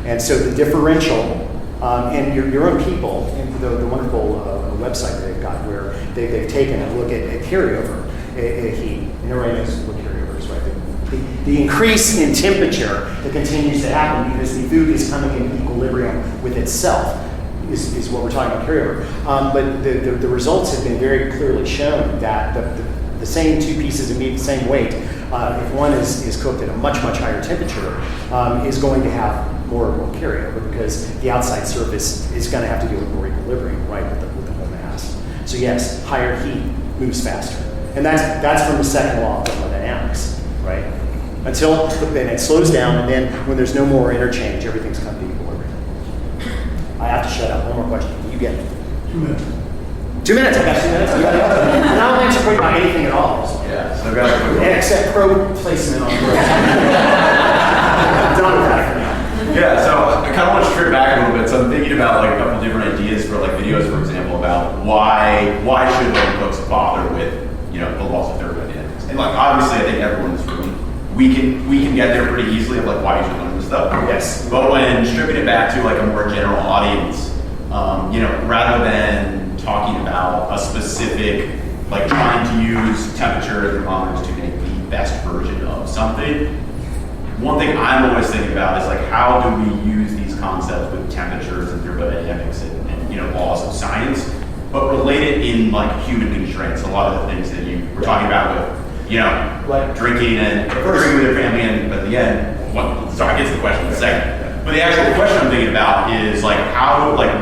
And so the differential, and your own people, and the wonderful website that they've got where they've taken a look at carryover heat, and everybody knows what carryover is, right? The increase in temperature that continues to happen because the food is coming in equilibrium with itself is what we're talking about carryover. But the results have been very clearly shown that the same two pieces of meat, the same weight, if one is cooked at a much, much higher temperature, is going to have more carryover because the outside surface is going to have to do with more equilibrium, right, with the whole mass. So yes, higher heat moves faster. And that's from the second law of thermodynamics, right? Until then it slows down, and then when there's no more interchange, everything's come to equilibrium. I have to shut up. One more question. You get it. 2 minutes. 2 minutes. I got 2 minutes. And I'll answer quick about anything at all. Yeah, so I've got a quick one. Except pro placement on the road. Done with that for now. Yeah, so I kind of want to strip back a little bit. So I'm thinking about like a couple different ideas for like videos, for example, about why should home cooks bother with the laws of thermodynamics. And like obviously, I think everyone in this room we can get there pretty easily of like why you should learn this stuff. Yes. But when stripping it back to like a more general audience, rather than talking about a specific like trying to use temperature thermometers to make the best version of something. One thing I'm always thinking about is like how do we use these concepts with temperatures and thermodynamics and laws of science, but relate it in like human constraints. A lot of the things that you were talking about with like drinking with your family, and at the end, so I get to the question in a second. But the actual question I'm thinking about is like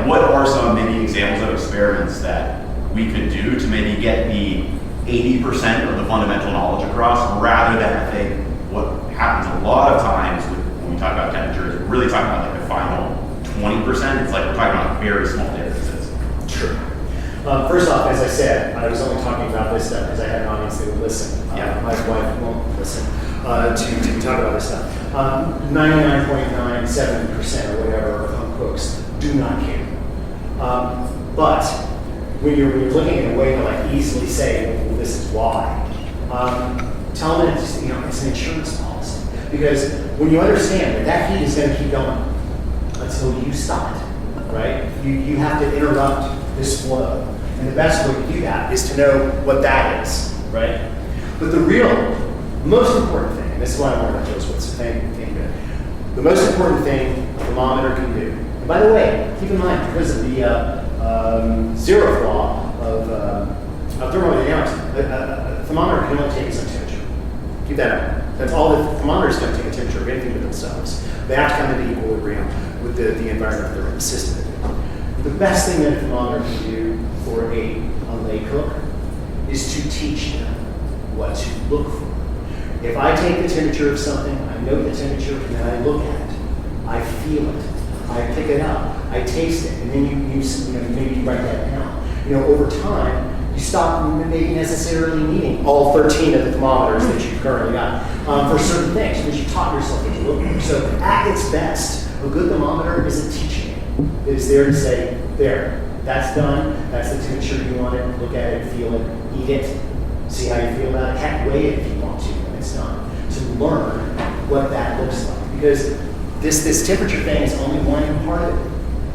what are some maybe examples of experiments that we could do to maybe get the 80% of the fundamental knowledge across, rather than I think what happens a lot of times when we talk about temperatures, we're really talking about like the final 20%. It's like we're talking about very small differences. Sure. First off, as I said, I was only talking about this stuff because I had an audience that would listen. My wife won't listen to talk about this stuff. 99.97% or whatever of home cooks do not care. But when you're looking at a way to like easily say, well, this is why, tell them it's an insurance policy. Because when you understand that that heat is going to keep going until you stop it, right? You have to interrupt this flow. And the best way to do that is to know what that is, right? But the most important thing, and this is why I want to close with, so thank you. The most important thing a thermometer can do, and by the way, keep in mind, because of the zeroth law of thermodynamics, a thermometer can only take its own temperature. Keep that in mind. That's all the thermometers can take a temperature of anything but themselves. They have to come into equilibrium with the environment they're in, the system. The best thing that a thermometer can do for a lay cook is to teach them what to look for. If I take the temperature of something, I know the temperature, and then I look at it, I feel it, I pick it up, I taste it, and then you maybe you write that down. Over time, you stop maybe necessarily needing all 13 of the thermometers that you've currently got for certain things because you taught yourself what to look for. So at its best, a good thermometer isn't teaching it. It is there to say, there, that's done, that's the temperature you want it, look at it, feel it, eat it, see how you feel about it, heck, weigh it if you want to when it's done, to learn what that looks like. Because this temperature thing is only one part of it.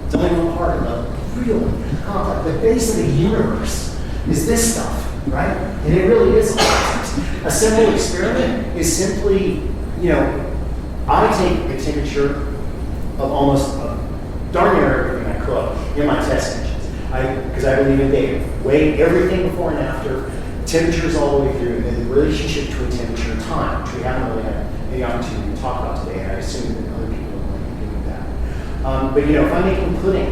It's only one part of the real complex. The base of the universe is this stuff, right? And it really is complex. A simple experiment is simply, I take the temperature of almost darn near everything I cook in my test kitchens. Because I believe in data. Weigh everything before and after, temperatures all the way through, and then the relationship between temperature and time, which we haven't really had any opportunity to talk about today, and I assume that other people are going to be doing that. But if I'm making pudding,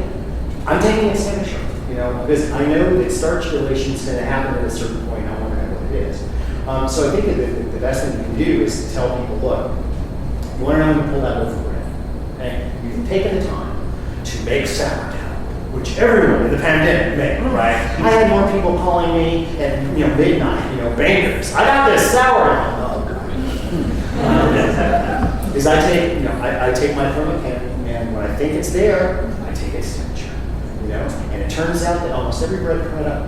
I'm taking its temperature, because I know that starch relation is going to happen at a certain point. I want to know what it is. So I think that the best thing you can do is to tell people, look, you want to know when to pull that loaf of bread. Okay? You've taken the time to make sourdough, which everyone in the pandemic made, right? I had more people calling me at midnight, bankers. I got this sourdough. Is I take my thermocam, and when I think it's there, I take its temperature. And it turns out that almost every bread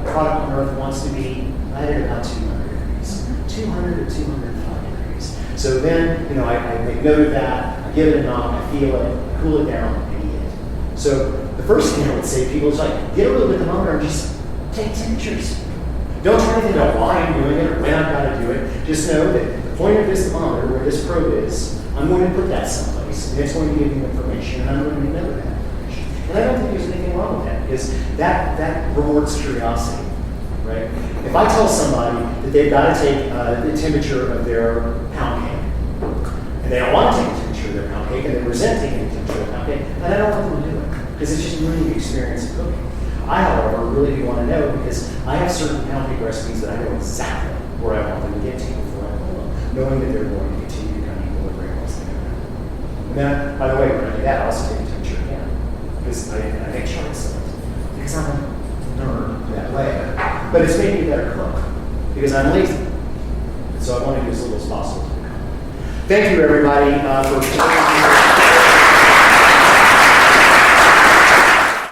product on earth wants to be right at about 200 degrees, 200 to 205 degrees. So then, I make note of that, I give it a knock, I feel it, I cool it down, and eat it. So the first thing I would say to people is get a little bit of thermometer and just take temperatures. Don't try to think about why I'm doing it or when I've got to do it. Just know that the point of this thermometer, where this probe is, I'm going to put that someplace, and it's going to give you information, and I'm going to remember that information. And I don't think there's anything wrong with that, because that rewards curiosity, right? If I tell somebody that they've got to take the temperature of their pound cake, and they don't want to take the temperature of their pound cake, and they resent taking the temperature of their pound cake, then I don't want them to do it, because it's just ruining the experience of cooking. I, however, really do want to know, because I have certain pound cake recipes that I know exactly where I want them to get to before I pull them, knowing that they're going to continue to come to equilibrium once they go down. And then, by the way, when I do that, I also take the temperature again, because I make charts of it, because I'm a nerd that way. But it's made me a better cook, because I'm lazy. And so I want to do as little as possible. Thank you, everybody, for